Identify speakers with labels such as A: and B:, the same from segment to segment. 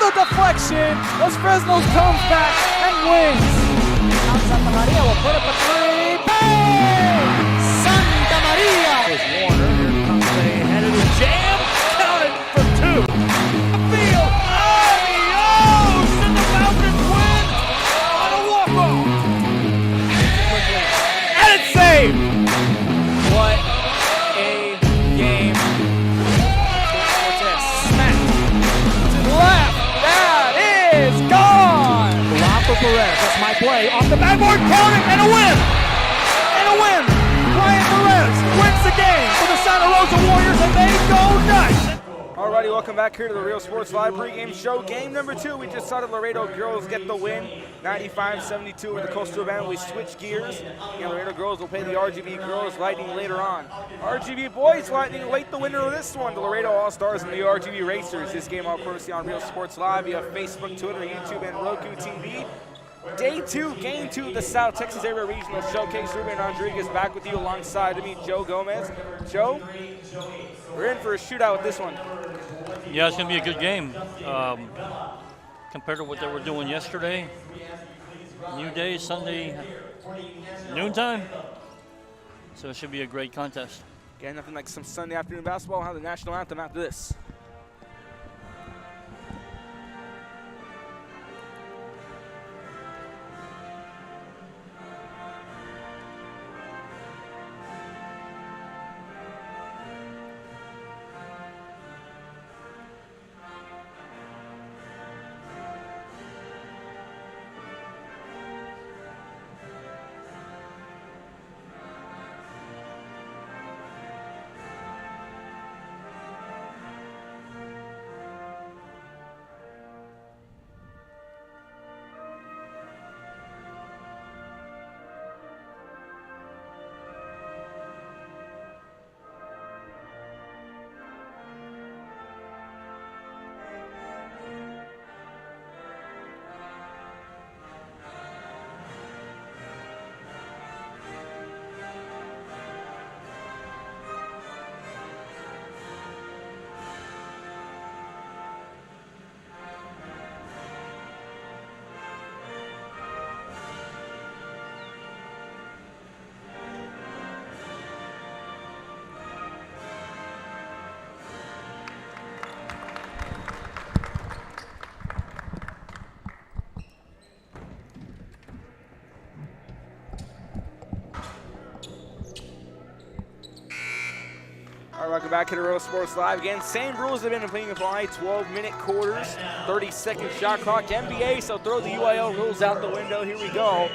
A: the deflection as Fresno comes back and wins. Santa Maria will put up a three. Bang! Santa Maria!
B: Here's Warner. Here comes the head of the jam. Counted for two.
A: Field. Adios! And the Falcons win on a walk-off.
B: And it's saved.
A: What a game. Cortez smacked to the left. That is gone.
B: Rafa Perez. That's my play. Off the backboard. Counting and a win.
A: And a win. Ryan Perez wins the game for the Santa Rosa Warriors, and they go nuts. Alrighty, welcome back here to the Real Sports Live pregame show. Game number 2. We just saw the Laredo girls get the win, 95-72 over the Coastal Bend. We switch gears, and Laredo girls will play the RGV girls Lightning later on. RGV boys Lightning await the winner of this one, the Laredo All-Stars and the RGV Racers. This game all courtesy on Real Sports Live via Facebook, Twitter, YouTube, and Roku TV. Day 2, Game 2 of the South Texas Area Regional Showcase. Ruben Rodriguez back with you alongside of me, Joe Gomez. Joe, we're in for a shootout with this one.
C: Yeah, it's going to be a good game. Compared to what they were doing yesterday, new day, Sunday, noontime. So it should be a great contest.
A: Again, nothing like some Sunday afternoon basketball. We'll have the national anthem after this. All right, welcome back to the Real Sports Live. Again, same rules have been playing apply, 12-minute quarters, 30-second shot clock. NBA, so throw the UIL rules out the window. Here we go.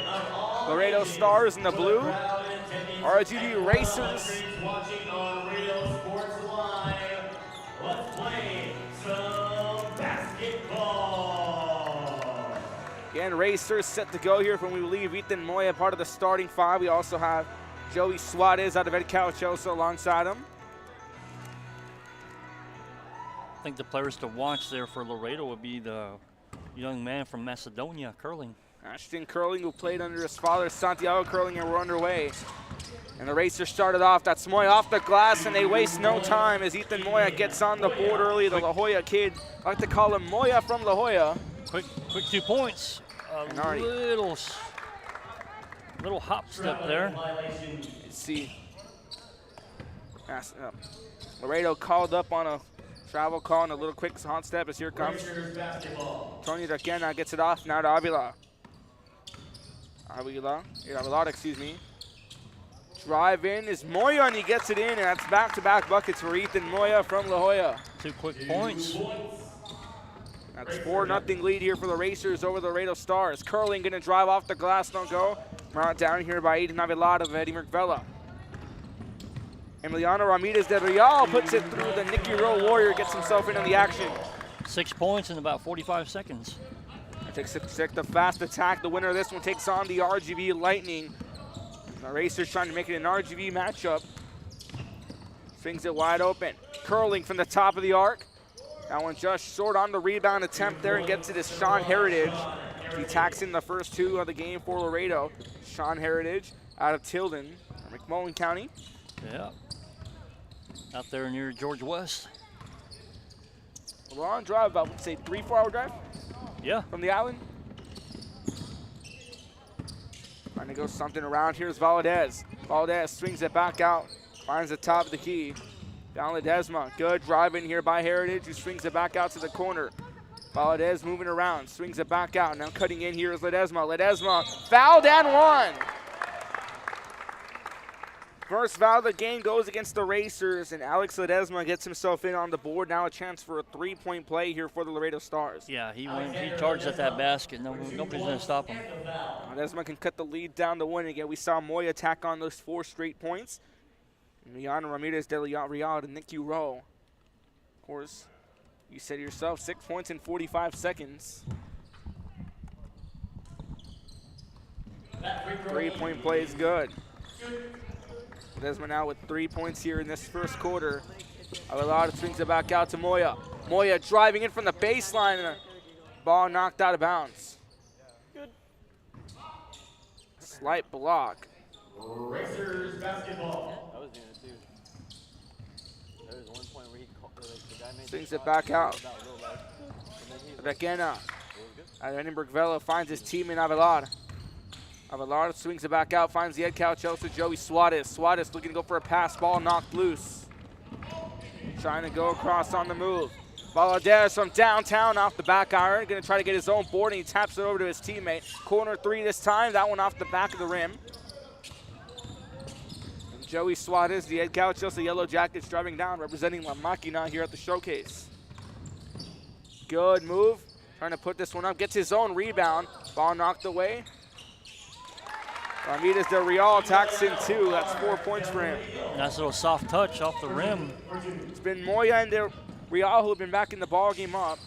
A: Laredo Stars in the blue. RGV Racers.
D: Watching on Real Sports Live. Let's play some basketball.
A: Again, Racers set to go here from, we believe, Ethan Moya, part of the starting 5. We also have Joey Suarez out of Ed Cauchosa alongside him.
C: I think the players to watch there for Laredo would be the young man from Macedonia, Curling.
A: Ashton Curling, who played under his father, Santiago Curling, and we're underway. And the Racers started off. That's Moya off the glass, and they waste no time as Ethan Moya gets on the board early. The La Jolla kid, I like to call him Moya from La Jolla.
C: Quick 2 points. A little hop step there.
A: Let's see. Laredo called up on a travel call and a little quick hot step as here comes Tony Requena, gets it off now to Avila, excuse me. Drive in is Moya, and he gets it in, and that's back-to-back buckets for Ethan Moya from La Jolla.
C: 2 quick points.
A: That's 4-0 lead here for the Racers over the Laredo Stars. Curling gonna drive off the glass, don't go. Brought down here by Aiden Avila of Eddie Merkvella. Emiliano Ramirez de Real puts it through. The Nicky Rowe Warrior gets himself into the action.
C: 6 points in about 45 seconds.
A: Takes the fast attack. The winner of this one takes on the RGV Lightning. The Racers trying to make it an RGV matchup. Swings it wide open. Curling from the top of the arc. That one just short on the rebound attempt there, and gets it as Sean Heritage. He tacks in the first 2 of the game for Laredo. Sean Heritage out of Tilden, McMullen County.
C: Yeah. Out there near George West.
A: long drive, about, let's say, 3-4 hour drive
C: Yeah.
A: from the island. Trying to go something around. Here's Valadez. Valadez swings it back out, finds the top of the key. Down Ledesma. Good drive in here by Heritage, who swings it back out to the corner. Valadez moving around, swings it back out. Now cutting in here is Ledesma. Ledesma fouled and one. First foul of the game goes against the Racers, and Alex Ledesma gets himself in on the board. Now a chance for a 3-point play here for the Laredo Stars.
C: Yeah, he charged at that basket. Nobody's going to stop him.
A: Ledesma can cut the lead down to 1 again. We saw Moya tack on those 4 straight points. Rihanna Ramirez de Real to Nick Rowe. Of course, you said yourself, 6 points in 45 seconds. 3-point play is good. Desmond now with 3 points here in this first quarter. Avelado swings it back out to Moya. Moya driving in from the baseline, and the ball knocked out of bounds. Slight block.
D: Racers basketball.
E: I was doing it too. There was one point where the guy made
A: Swings it back out.
E: and then he was
A: Vecena. Edinburgh Vela finds his team in Avelard. Avelard swings it back out, finds the head couch out to Joey Suarez. Suarez looking to go for a pass, ball knocked loose. Trying to go across on the move. Valadez from downtown off the back iron, gonna try to get his own board, and he taps it over to his teammate. Corner 3 this time, that one off the back of the rim. And Joey Suarez, the head couch, the Yellow Jackets driving down, representing La Máquina here at the showcase. Good move, trying to put this one up, gets his own rebound. Ball knocked away. Ramirez de Real tacks in 2. That's 4 points for him.
C: Nice little soft touch off the rim.
A: It's been Moya and de Real who have been back in the ball game up.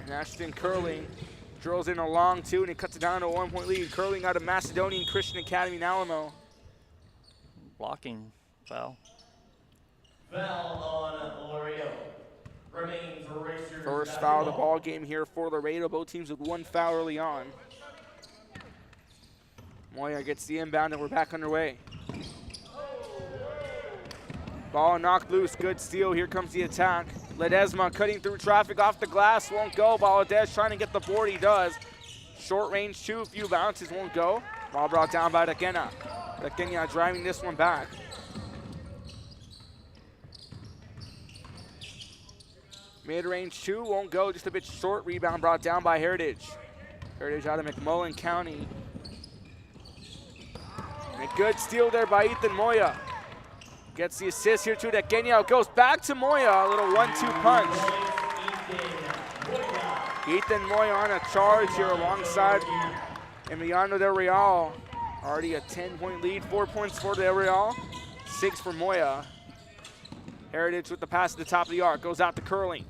A: And Ashton Curling drills in a long 2, and he cuts it down to a 1-point lead. Curling out of Macedonian Christian Academy in Alamo.
C: Blocking foul.
D: Foul on Laredo. Remains Racers
A: First foul of the ball game here for Laredo. Both teams with 1 foul early on. Moya gets the inbound, and we're back underway. Ball knocked loose, good steal. Here comes the attack. Ledesma cutting through traffic off the glass, won't go. Valadez trying to get the board, he does. Short range 2, few bounces, won't go. Ball brought down by Dakena. Dakena driving this one back. Mid-range 2, won't go, just a bit short. Rebound brought down by Heritage. Heritage out of McMullen County. And a good steal there by Ethan Moya. Gets the assist here to Dakena. Goes back to Moya, a little 1-2 punch. Ethan Moya on a charge here alongside Emiliano Del Real. Already a 10-point lead, 4 points for Del Real, 6 for Moya. Heritage with the pass at the top of the arc, goes out to Curling.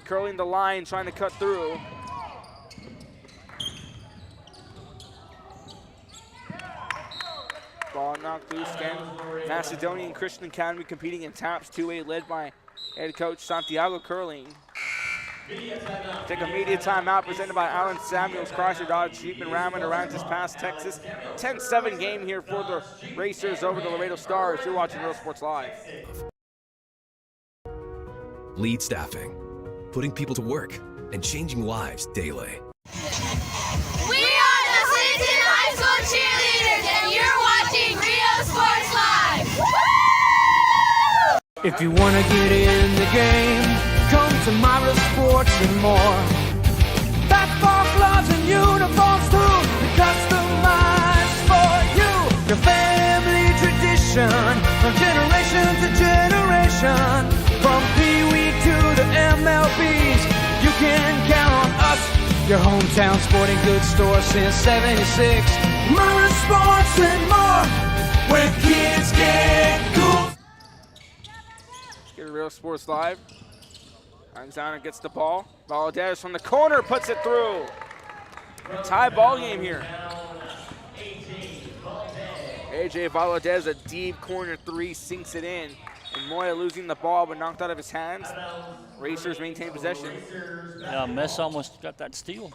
A: Curling the line, trying to cut through. Ball knocked loose again. Macedonian Christian Academy competing in TAPS 2A, led by head coach Santiago Curling. Take a media timeout presented by Alan Samuels, Chrysler Dodge Jeep and Ram and Aransas Pass, Texas. 10-7 game here for the Racers over the Laredo Stars. You're watching Real Sports Live.
F: Lead staffing, putting people to work, and changing lives daily.
G: We are the Clinton High School cheerleaders, and you're watching Rio Sports Live. Woo!
B: If you want to get in the game, come to Myra Sports and more. Basketball gloves and uniforms too, customized for you. Your family tradition, from generation to generation. From Pee Wee to the MLBs, you can count on us. Your hometown sporting goods store since '76. Myra Sports and more, where kids get cool.
A: Get a Real Sports Live. Anzana gets the ball. Valadez from the corner puts it through. Tie ball game here. AJ Valadez, a deep corner 3, sinks it in. And Moya losing the ball, but knocked out of his hands. Racers maintain possession.
C: Yeah, Mess almost got that steal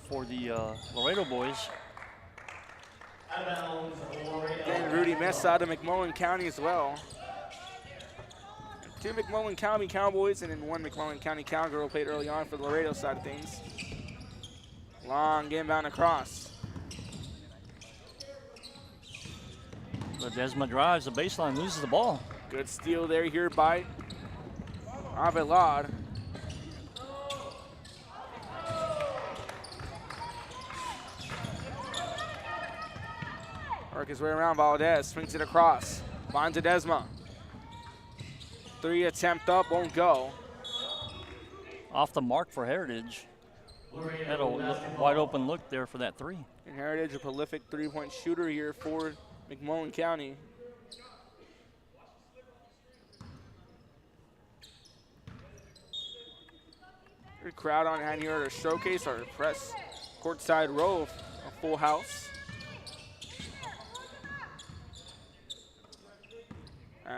C: for the Laredo boys.
A: Again, Rudy Mesa out of McMullen County as well. 2 McMullen County Cowboys and then 1 McMullen County Cowgirl played early on for the Laredo side of things. Long inbound across.
C: Ledesma drives the baseline, loses the ball.
A: Good steal there here by Avelard. Work his way around, Valdez swings it across. Finds Ledesma. 3 attempt up, won't go.
C: Off the mark for Heritage. Had a wide open look there for that 3.
A: And Heritage, a prolific 3-point shooter here for McMullen County. Good crowd on hand here to showcase our press courtside row of a full house.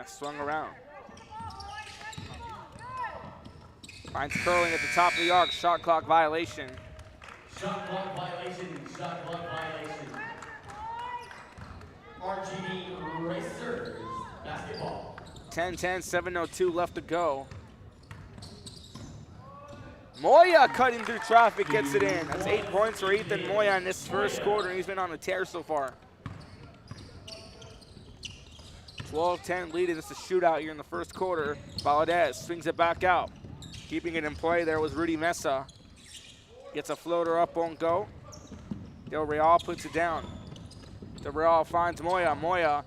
A: Swung around. Finds Curling at the top of the arc. Shot clock violation.
D: Shot clock violation. Shot clock violation. RGV Racers basketball.
A: 10-10, 7:02 left to go. Moya cutting through traffic, gets it in. That's 8 points for Ethan Moya in this first quarter. He's been on a tear so far. 12-10 lead, and it's a shootout here in the first quarter. Valdez swings it back out. Keeping it in play there was Rudy Mesa. Gets a floater up, won't go. Del Real puts it down. Del Real finds Moya. Moya,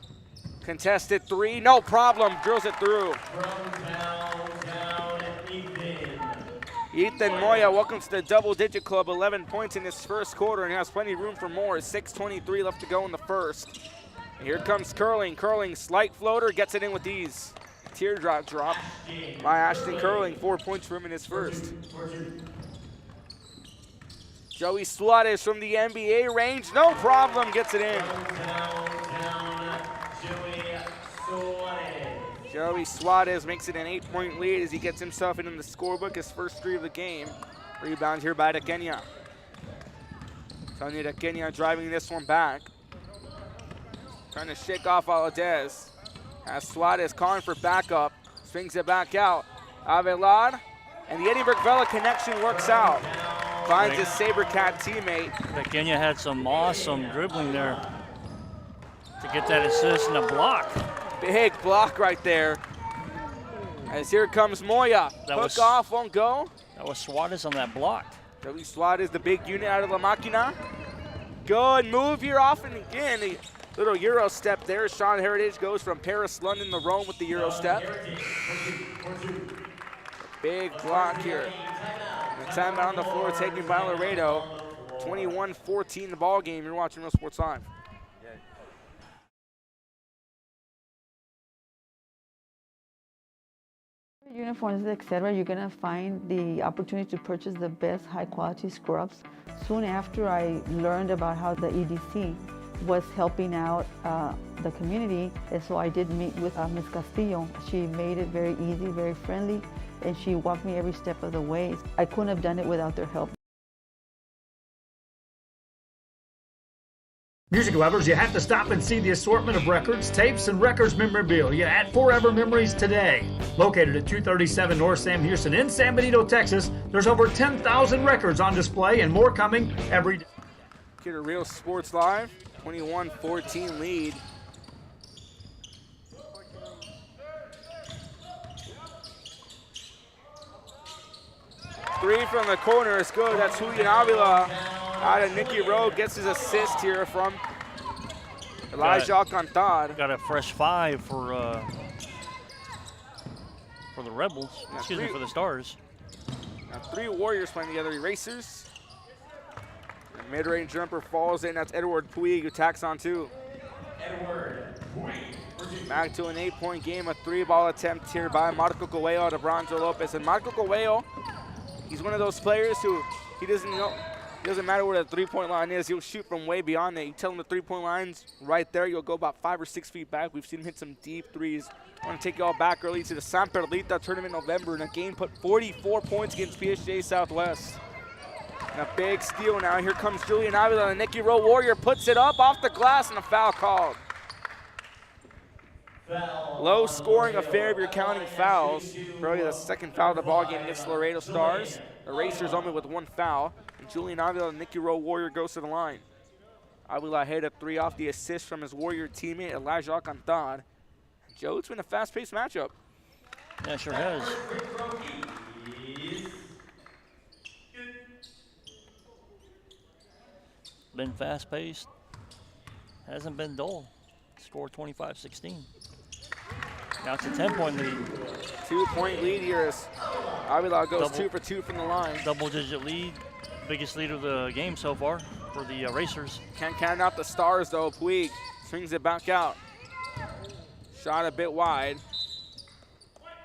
A: contested 3, no problem, drills it through.
D: From downtown Ethan.
A: Ethan Moya welcomes to the double-digit club, 11 points in this first quarter, and has plenty of room for more. 6:23 left to go in the first. And here comes Curling. Curling, slight floater, gets it in with ease. Teardrop drop by Ashton Curling. 4 points for him in his first. Joey Suarez from the NBA range, no problem, gets it in. Joey Suarez makes it an 8-point lead as he gets himself into the scorebook, his first 3 of the game. Rebound here by Kenya. Tony Kenya driving this one back. Trying to shake off Valdez. As Suarez calling for backup. Swings it back out. Avelard. And the Edinburgh Vela connection works out. Finds his SaberCat teammate.
C: Kenya had some awesome dribbling there to get that assist and a block.
A: Big block right there. As here comes Moya. Hook off, won't go.
C: That was Suarez on that block.
A: Joey Suarez, the big unit out of La Máquina. Good move here off and again. The little Euro step there. Sean Heritage goes from Paris, London to Rome with the Euro step. Big block here. The timeout on the floor taken by Laredo. 21-14 the ball game. You're watching Real Sports Live.
H: Uniforms, etc., you're going to find the opportunity to purchase the best high-quality scrubs. Soon after I learned about how the EDC was helping out the community, and so I did meet with Ms. Castillo. She made it very easy, very friendly, and she walked me every step of the way. I couldn't have done it without their help.
I: Music lovers, you have to stop and see the assortment of records, tapes, and records memorabilia at Forever Memories today. Located at 237 North Sam Houston in San Benito, Texas, there's over 10,000 records on display and more coming every day.
A: Get a Real Sports Live, 21-14 lead. Three from the corner is good. That's Julian Avila out of Nicky Rowe. Gets his assist here from Elijah Alcantar.
C: Got a fresh 5 for the Rebels. Excuse me, for the Stars.
A: Now 3 Warriors playing together. Erasers. The mid-range jumper falls in. That's Edward Puig who tacks on 2. Back to an 8-point game. A 3-ball attempt here by Marco Coelho to Bronzo Lopez. And Marco Coelho, he's one of those players who he doesn't know. It doesn't matter where the 3-point line is. He'll shoot from way beyond it. You tell him the 3-point line's right there. You'll go about 5 or 6 feet back. We've seen him hit some deep threes. I want to take you all back early to the San Perlita tournament in November. In a game, put 44 points against PSG Southwest. And a big steal now. Here comes Julian Avila. The Nicky Rowe Warrior puts it up off the glass and a foul called. Low scoring affair if you're counting fouls. Probably the second foul of the ball game against Laredo Stars. The Racers only with 1 foul. And Julian Avila, Nicky Rowe Warrior, goes to the line. Avila hit a 3 off the assist from his Warrior teammate Elijah Alcantara. Joe, it's been a fast-paced matchup.
C: Yeah, sure has. Been fast-paced. Hasn't been dull. Scored 25-16. Now it's a 10-point lead.
A: 2-point lead here as Avila goes 2 for 2 from the line.
C: Double-digit lead. Biggest lead of the game so far for the Racers.
A: Can't count out the Stars, though. Puig swings it back out. Shot a bit wide.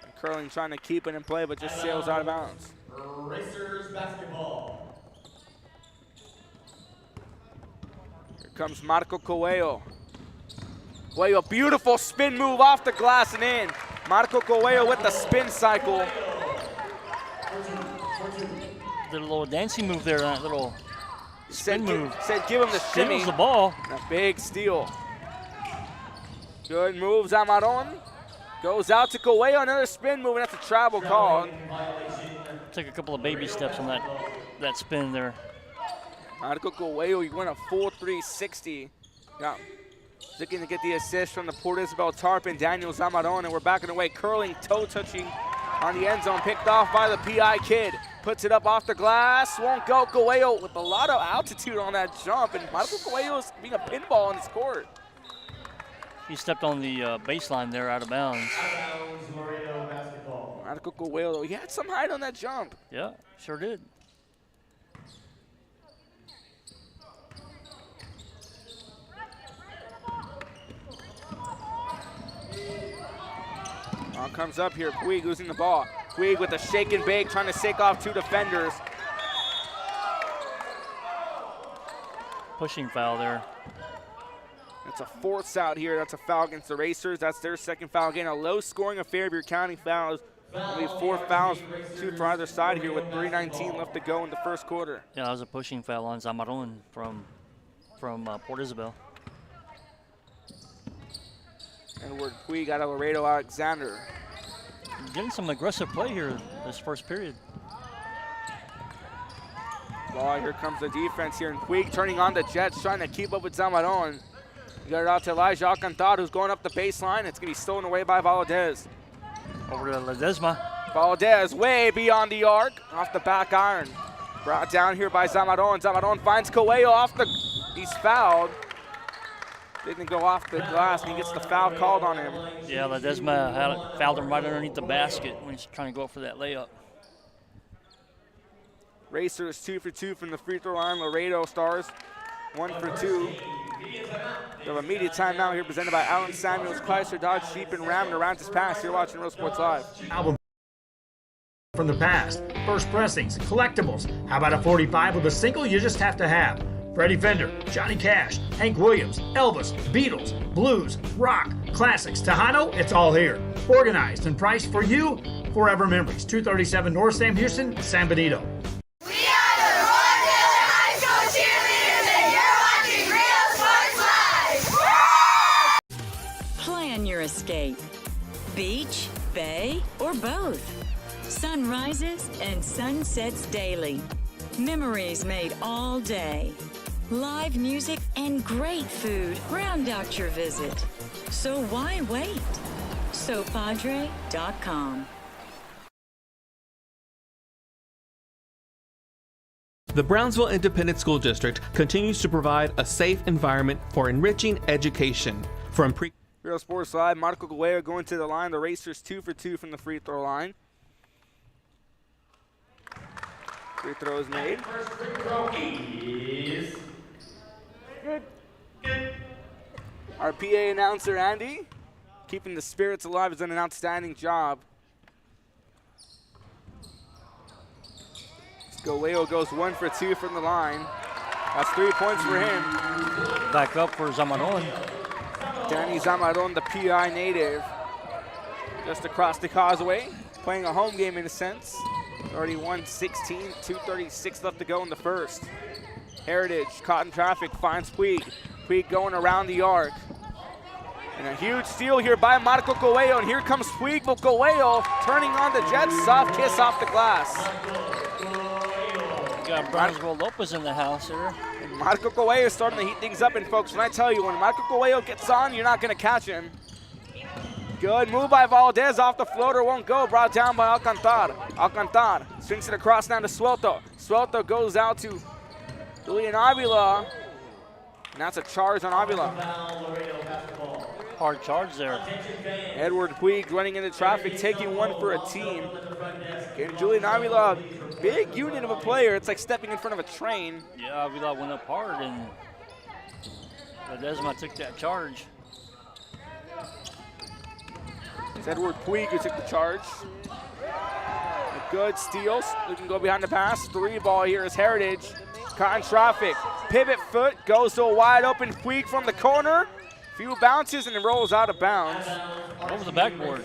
A: And Curling trying to keep it in play, but just sails out of bounds.
D: Racers basketball.
A: Here comes Marco Coelho. Coelho, beautiful spin move off the glass and in. Marco Coelho with the spin cycle.
C: Did a little dancing move there, that little spin move.
A: Said give him the shimmy.
C: Steals the ball.
A: A big steal. Good move, Zamaron. Goes out to Coelho, another spin move, and that's a travel call.
C: Took a couple of baby steps on that spin there.
A: Marco Coelho, he went a full 360. Yeah. Looking to get the assist from the Port Isabel Tarpon, Daniel Zamaron, and we're backing away. Curling, toe touching on the end zone, picked off by the PI kid. Puts it up off the glass, won't go. Coelho with a lot of altitude on that jump, and Marco Coelho is being a pinball in his court.
C: He stepped on the baseline there out of bounds.
A: Marco Coelho, he had some height on that jump.
C: Yeah, sure did.
A: Comes up here, Puig losing the ball. Puig with a shake and bake, trying to shake off 2 defenders.
C: Pushing foul there.
A: It's a force out here. That's a foul against the Racers. That's their second foul. Again, a low-scoring affair if you're counting fouls. Only 4 fouls, 2 for either side here with 3:19 left to go in the first quarter.
C: Yeah, that was a pushing foul on Zamaron from Port Isabel.
A: Edward Puig out of Laredo Alexander.
C: Getting some aggressive play here this first period.
A: Ball, here comes the defense here, and Puig turning on the Jets, trying to keep up with Zamaron. You got it out to Elijah Alcantara, who's going up the baseline. It's going to be stolen away by Valadez.
C: Over to Ledesma.
A: Valadez way beyond the arc, off the back iron. Brought down here by Zamaron. Zamaron finds Coelho off the, he's fouled. Didn't go off the glass, and he gets the foul called on him.
C: Yeah, Ledesma had fouled him right underneath the basket when he's trying to go up for that layup.
A: Racers 2 for 2 from the free throw line. Laredo Stars 1 for 2. We have a media timeout here presented by Allen Samuels, Chrysler, Dodge, Jeep, and Ram. And around his pass, you're watching Real Sports Live.
I: Album from the past, first pressings, collectibles. How about a 45 with a single you just have to have? Freddie Fender, Johnny Cash, Hank Williams, Elvis, Beatles, blues, rock, classics, Tejano, it's all here. Organized and priced for you, Forever Memories, 237 North Sam Houston, San Benito.
G: We are the Roy Taylor High School cheerleaders, and you're watching Real Sports Live.
J: Plan your escape. Beach, bay, or both. Sunrises and sunsets daily. Memories made all day. Live music and great food round out your visit. So why wait? SoPadre.com.
K: The Brownsville Independent School District continues to provide a safe environment for enriching education. From
A: Real Sports Live, Marco Coelho going to the line. The Racers 2 for 2 from the free throw line. Free throw is made.
D: First free throw is good.
A: Our PA announcer, Andy, keeping the spirits alive, has done an outstanding job. Coelho goes 1 for 2 from the line. That's 3 points for him.
C: Back up for Zamaron.
A: Danny Zamaron, the PI native, just across the causeway, playing a home game in a sense. Already won 16, 2:36 left to go in the first. Heritage caught in traffic, finds Puig. Puig going around the arc. And a huge steal here by Marco Coelho, and here comes Puig, but Coelho turning on the Jets, soft kiss off the glass.
C: You got Brownsville Lopez in the house here.
A: And Marco Coelho is starting to heat things up, and folks, when I tell you, when Marco Coelho gets on, you're not gonna catch him. Good move by Valdez, off the floater, won't go, brought down by Alcantar. Alcantar swings it across down to Suelto. Suelto goes out to Julian Avila, and that's a charge on Avila.
C: Hard charge there.
A: Edward Puig running into traffic, taking one for a team. And Julian Avila, big unit of a player. It's like stepping in front of a train.
C: Yeah, Avila went up hard, and Ledesma took that charge.
A: It's Edward Puig who took the charge. A good steal. We can go behind the pass. 3 ball here is Heritage. Caught in traffic. Pivot foot goes to a wide open Puig from the corner. Few bounces and it rolls out of bounds.
C: Over the backboard.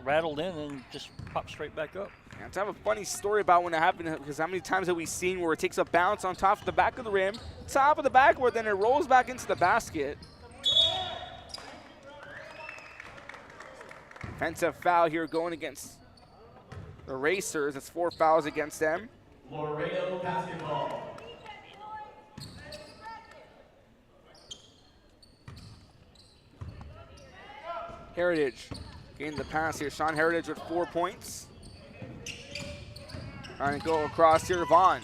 C: Rattled in and just popped straight back up.
A: Yeah, I have a funny story about when it happened, because how many times have we seen where it takes a bounce on top of the back of the rim, top of the backboard, then it rolls back into the basket. Defensive foul here going against the Racers. It's 4 fouls against them.
D: Laredo basketball.
A: Heritage getting the pass here. Sean Heritage with 4 points. Trying to go across here, Vaughn.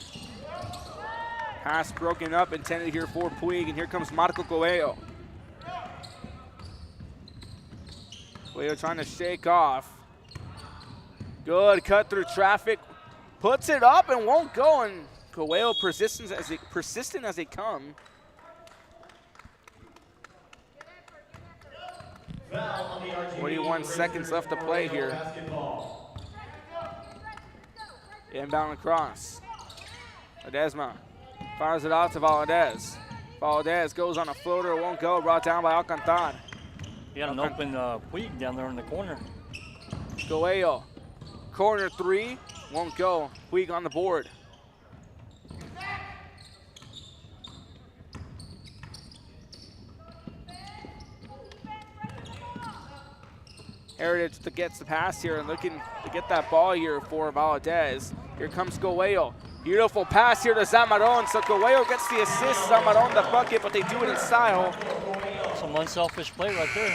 A: Pass broken up, intended here for Puig, and here comes Marco Coelho. Coelho trying to shake off. Good cut through traffic. Puts it up and won't go, and Coelho persistent as they come. 41 seconds left to play here. Inbound across. Ledesma fires it out to Valdez. Valdez goes on a floater, won't go, brought down by Alcantar.
C: He had an open Puig down there in the corner.
A: Coelho, corner 3, won't go. Puig on the board. Heritage gets the pass here and looking to get that ball here for Valdez. Here comes Coelho. Beautiful pass here to Zamaron. So Coelho gets the assist, Zamaron the bucket, but they do it in style.
C: Some unselfish play right there.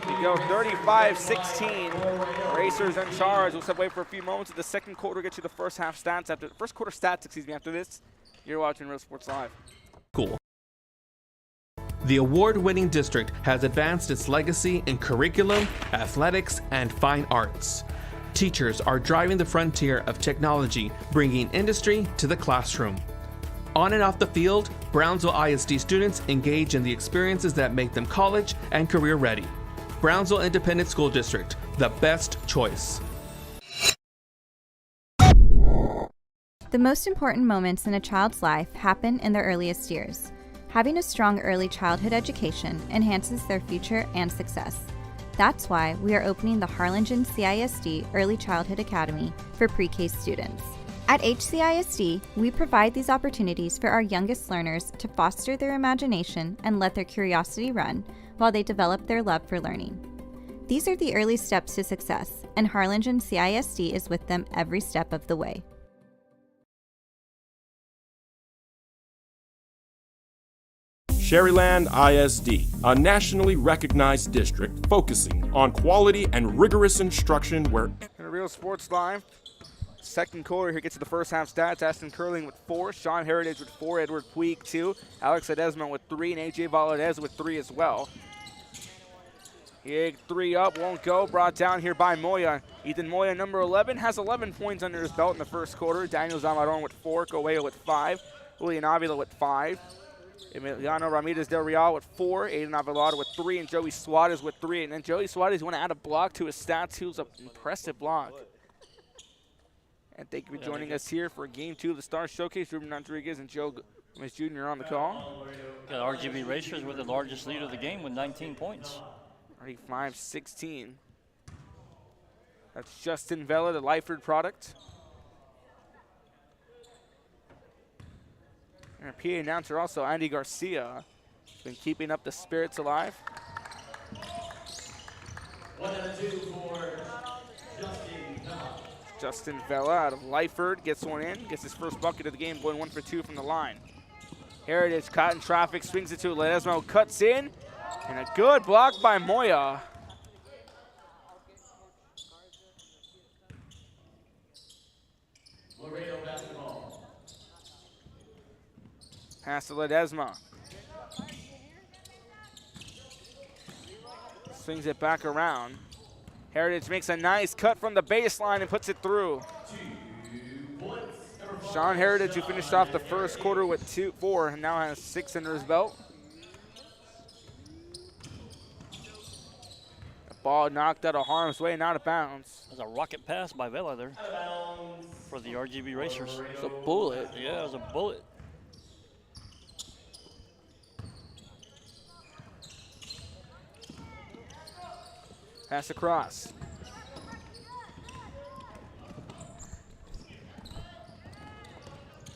A: We go 35-16. Racers in charge. We'll step away for a few moments. The second quarter gets you the first half stats after first quarter stats, after this. You're watching Real Sports Live.
K: Cool. The award-winning district has advanced its legacy in curriculum, athletics, and fine arts. Teachers are driving the frontier of technology, bringing industry to the classroom. On and off the field, Brownsville ISD students engage in the experiences that make them college and career ready. Brownsville Independent School District, the best choice.
L: The most important moments in a child's life happen in their earliest years. Having a strong early childhood education enhances their future and success. That's why we are opening the Harlingen CISD Early Childhood Academy for pre-K students. At HCISD, we provide these opportunities for our youngest learners to foster their imagination and let their curiosity run while they develop their love for learning. These are the early steps to success, and Harlingen CISD is with them every step of the way.
M: Sherryland ISD, a nationally recognized district focusing on quality and rigorous instruction where...
A: In a Real Sports Live, second quarter here gets to the first half stats. Aston Curling with 4, Sean Heritage with 4, Edward Puig 2, Alex Ledesma with 3, and AJ Valdez with 3 as well. Big 3 up, won't go, brought down here by Moya. Ethan Moya, number 11, has 11 points under his belt in the first quarter. Daniel Zamaron with 4, Coelho with 5, Julian Avila with 5. Emiliano Ramirez Del Real with 4, Aiden Avelado with 3, and Joey Suarez with 3. And then Joey Suarez want to add a block to his stats. He was an impressive block. And thank you for joining us here for Game 2 of the Star Showcase. Ruben Rodriguez and Joe Gomez Jr. on the call.
C: Got RGV Racers with the largest lead of the game with 19 points.
A: 35-16. That's Justin Vela, the Lyford product. And our PA announcer also, Andy Garcia, has been keeping up the spirits alive.
D: 1-2 for Justin Vela.
A: Justin Vela out of Lyford gets one in, gets his first bucket of the game, going 1 for 2 from the line. Heritage caught in traffic, swings it to Ledesma, cuts in, and a good block by Moya.
D: Laredo basketball.
A: Pass to Ledesma. Swings it back around. Heritage makes a nice cut from the baseline and puts it through. Sean Heritage, who finished off the first quarter with 4, and now has 6 under his belt. The ball knocked out of harm's way and out of bounds.
C: There's a rocket pass by Vela there for the RGV Racers.
A: It's a bullet.
C: Yeah, it was a bullet.
A: Pass across.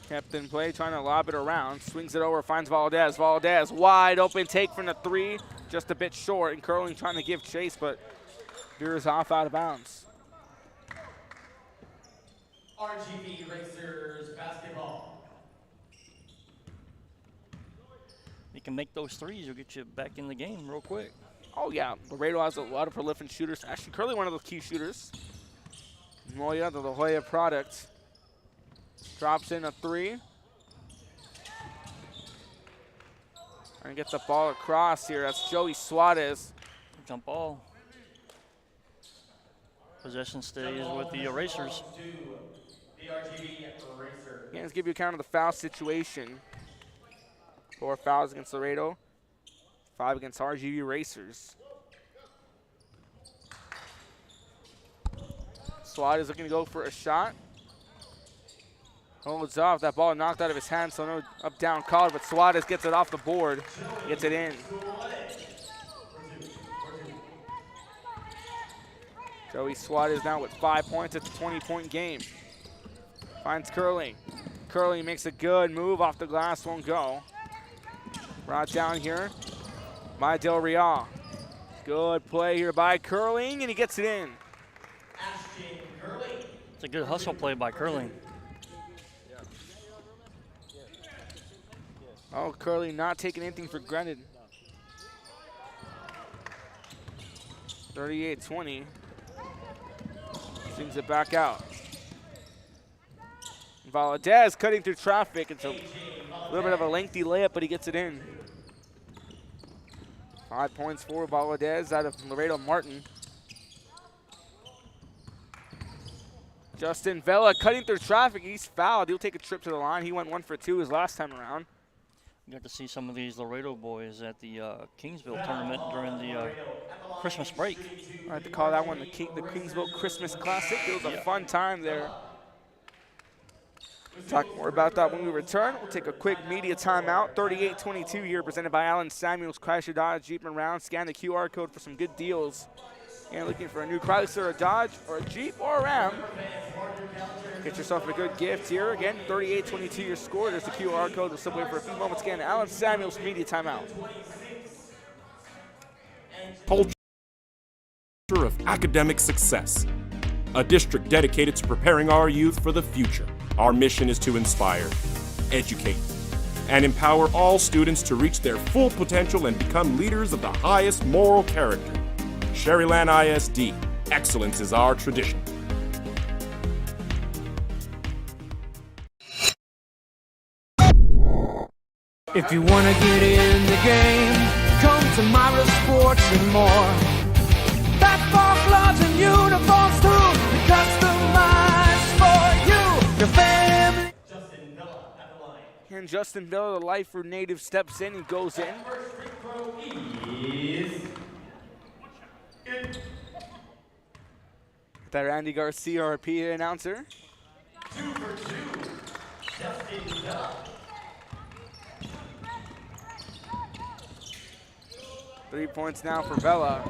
A: Kept in play, trying to lob it around. Swings it over, finds Valdez. Valdez, wide open take from the 3. Just a bit short, and Curling trying to give chase, but veers off out of bounds.
D: RGV Racers basketball.
C: You can make those threes, you'll get you back in the game real quick.
A: Oh yeah, Laredo has a lot of prolific shooters. Actually, Curly, one of the key shooters. Moya, the La Jolla product. Drops in a 3. And gets the ball across here. That's Joey Suarez.
C: Jump ball. Possession stays with the Racers.
A: Again, let's give you a count of the foul situation. 4 fouls against Laredo. 5 against RGV Racers. Suarez looking to go for a shot. Holds off. That ball knocked out of his hand, so no up-down call, but Suarez gets it off the board, gets it in. Joey Suarez now with 5 points. It's a 20-point game. Finds Curling. Curling makes a good move off the glass, won't go. Brought down here by Del Real. Good play here by Curling, and he gets it in.
C: It's a good hustle play by Curling.
A: Oh, Curly not taking anything for granted. 38-20. Swings it back out. Valdez cutting through traffic. It's a little bit of a lengthy layup, but he gets it in. 5 points for Valdez out of Laredo Martin. Justin Vela cutting through traffic. He's fouled. He'll take a trip to the line. He went 1 for 2 his last time around.
C: You got to see some of these Laredo boys at the Kingsville tournament during the Christmas break.
A: I like to call that one the Kingsville Christmas Classic. It was a fun time there. Talk more about that when we return. We'll take a quick media timeout. 38-22 here, presented by Allen Samuels, Chrysler Dodge, Jeep and Round. Scan the QR code for some good deals. And looking for a new Chrysler, a Dodge, or a Jeep, or a Ram. Get yourself a good gift here. Again, 38-22 your score. There's the QR code. We'll still wait for a few moments. Again, Allen Samuels, media timeout.
M: Culture of academic success. A district dedicated to preparing our youth for the future. Our mission is to inspire, educate, and empower all students to reach their full potential and become leaders of the highest moral character. Sherryland ISD, excellence is our tradition.
B: If you want to get in the game, come to Myra Sports and more. Basketball gloves and uniforms too, customized for you, your family.
D: Justin Vela at the line.
A: And Justin Vela, the Lyford native, steps in and goes in.
D: First free throw is good.
A: That Randy Garcia, our PA announcer.
D: 2 for 2. Justin Vela.
A: 3 points now for Vela.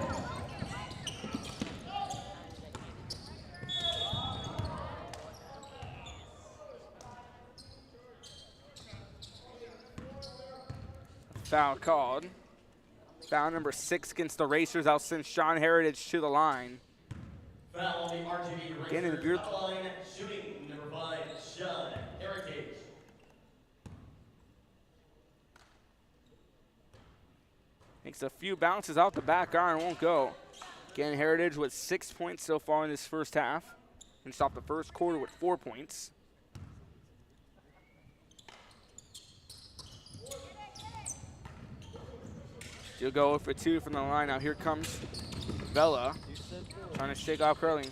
A: Foul called. Foul number 6 against the Racers. I'll send Sean Heritage to the line.
D: Foul on the RGV
A: Again in the
D: Racers. Line, shooting number 5, Sean Heritage.
A: Makes a few bounces out the back iron, won't go. Again, Heritage with 6 points so far in this first half. And stopped the first quarter with 4 points. Still go for 2 from the line. Now here comes Vela, trying to shake off Curling.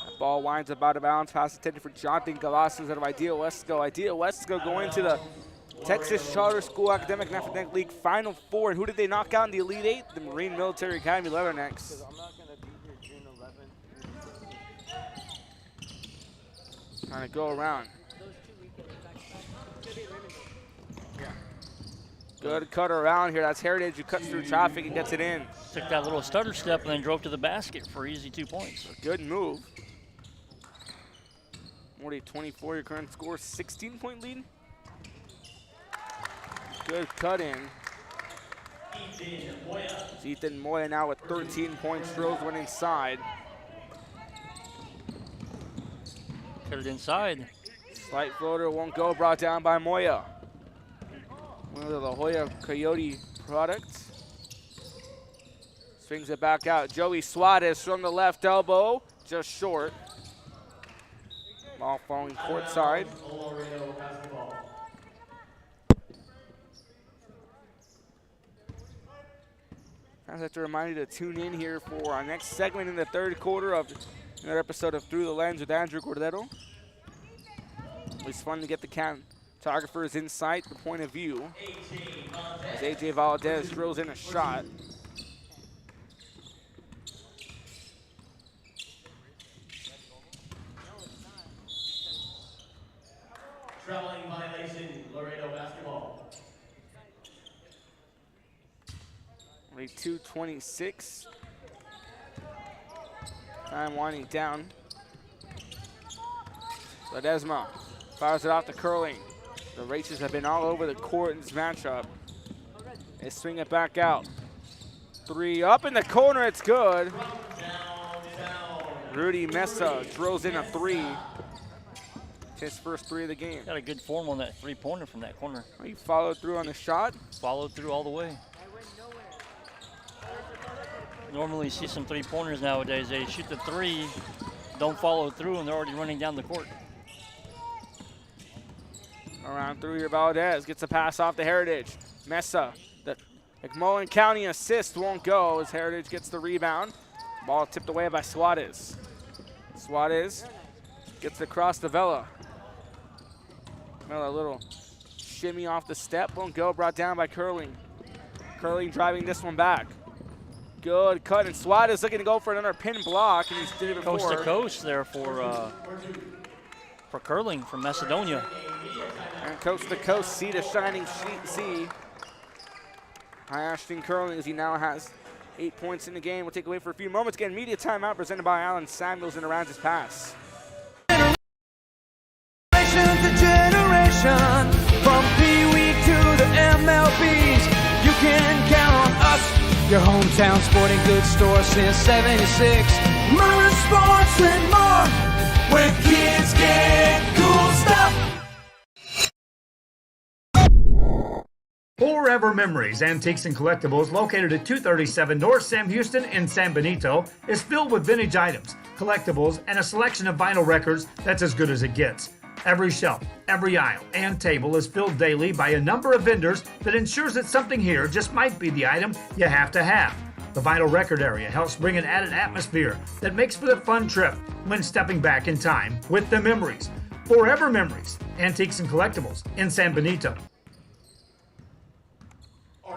A: That ball winds up out of bounds. Pass intended for Jonathan Galasas out of Idea Wesco. Idea Wesco going to the Texas Charter School Academic and Athletic League Final Four. And who did they knock out in the Elite Eight? The Marine Military Academy Leathernecks. Trying to go around. Good cut around here. That's Heritage who cuts through traffic and gets it in.
C: Took that little stutter step and then drove to the basket for easy 2 points.
A: Good move. Morty 24, your current score, 16-point lead. Good cut in. Ethan Moya now with 13 points. Drills one inside.
C: Cut it inside.
A: Slight floater won't go. Brought down by Moya. One of the La Jolla Coyote products. Swings it back out. Joey Suarez from the left elbow. Just short. Ball falling court side. I have to remind you to tune in here for our next segment in the third quarter of another episode of Through the Lens with Andrew Cordero. It's fun to get the photographer's insight, the point of view. As AJ Valdez drills in a shot.
D: Traveling violation, Laredo basketball.
A: Only 2:26. Time winding down. Ledesma fires it off to Curling. The Racers have been all over the court in this matchup. They swing it back out. 3 up in the corner, it's good. Rudy Mesa drills in a 3. His first 3 of the game.
C: Got a good form on that 3-pointer from that corner.
A: He followed through on the shot.
C: Followed through all the way. Normally you see some 3-pointers nowadays. They shoot the 3, don't follow through, and they're already running down the court.
A: Around through here, Valdez gets a pass off to Heritage. Mesa, the McMullen County assist won't go as Heritage gets the rebound. Ball tipped away by Suarez. Suarez gets across to Vela. Vela, a little shimmy off the step, won't go, brought down by Curling. Curling driving this one back. Good cut, and Suarez looking to go for another pin block, and he's did it before.
C: Coast to coast there for Curling from Macedonia.
A: And coast to coast, sea to shining sea. High Ashton Curling as he now has 8 points in the game. We'll take away for a few moments. Again, media timeout presented by Alan Samuels and around his pass.
B: Generation to generation, from Pee Wee to the MLBs, you can count on us, your hometown sporting goods store since '76. Murray Sports and more, where kids get cool stuff.
I: Forever Memories, Antiques and Collectibles, located at 237 North Sam Houston in San Benito, is filled with vintage items, collectibles, and a selection of vinyl records that's as good as it gets. Every shelf, every aisle, and table is filled daily by a number of vendors that ensures that something here just might be the item you have to have. The vinyl record area helps bring an added atmosphere that makes for a fun trip when stepping back in time with the memories. Forever Memories, Antiques and Collectibles in San Benito.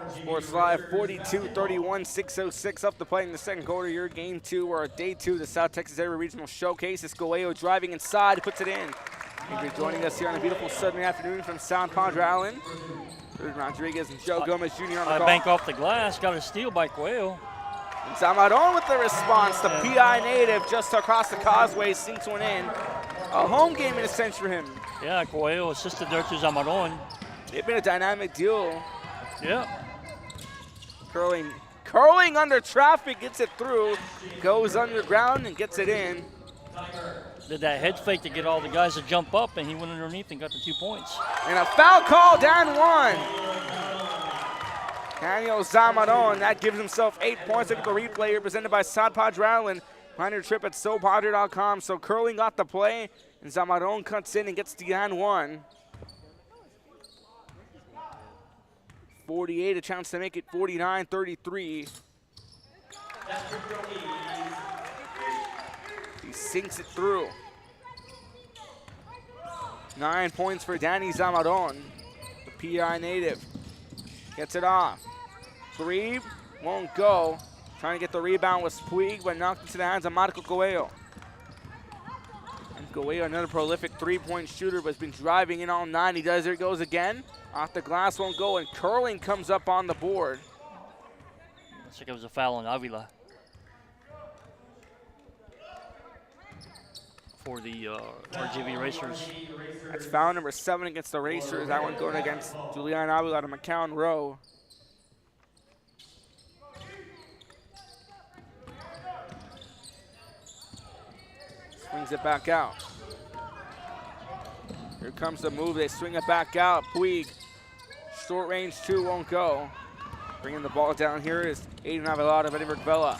A: Sports Live 42-31, 6:06 up to play in the second quarter. Your game 2 or day 2 of the South Texas Area Regional Showcase. Escoello driving inside, puts it in. Thank you for joining us here on a beautiful Southern afternoon from San Padre Island. Rodriguez and Joe Gomez Jr. on the call.
C: Bank off the glass, got a steal by Coelho.
A: And Zamadon with the response. The PI native just across the causeway sinks one in. a home game in a sense for him.
C: Yeah, Coelho assisted there to Zamaron.
A: They've been a dynamic duo.
C: Yeah.
A: Curling under traffic, gets it through, goes underground and gets it in.
C: Did that head fake to get all the guys to jump up, and he went underneath and got the 2 points.
A: And a foul call, down 1. Daniel Zamaron, that gives himself 8 points. Look at the replay here, presented by Sad Padre Island. Find your trip at sopadre.com. So Curling got the play, and Zamaron cuts in and gets down 1. 48, a chance to make it 49-33. He sinks it through. 9 points for Danny Zamaron, the PI native. Gets it off. 3, won't go. Trying to get the rebound with Puig, but knocked into the hands of Marco Coelho. And Coelho, another prolific three-point shooter, but has been driving in all night. There it goes again. Off the glass, won't go, and Curling comes up on the board.
C: Looks like it was a foul on Avila. For the RGV Racers.
A: That's foul number 7 against the Racers. That one going against Julian Avila to McCown Rowe. Swings it back out. Here comes the move. They swing it back out. Puig, short range 2, won't go. Bringing the ball down here is Aiden Avila of Edinburgh Vela.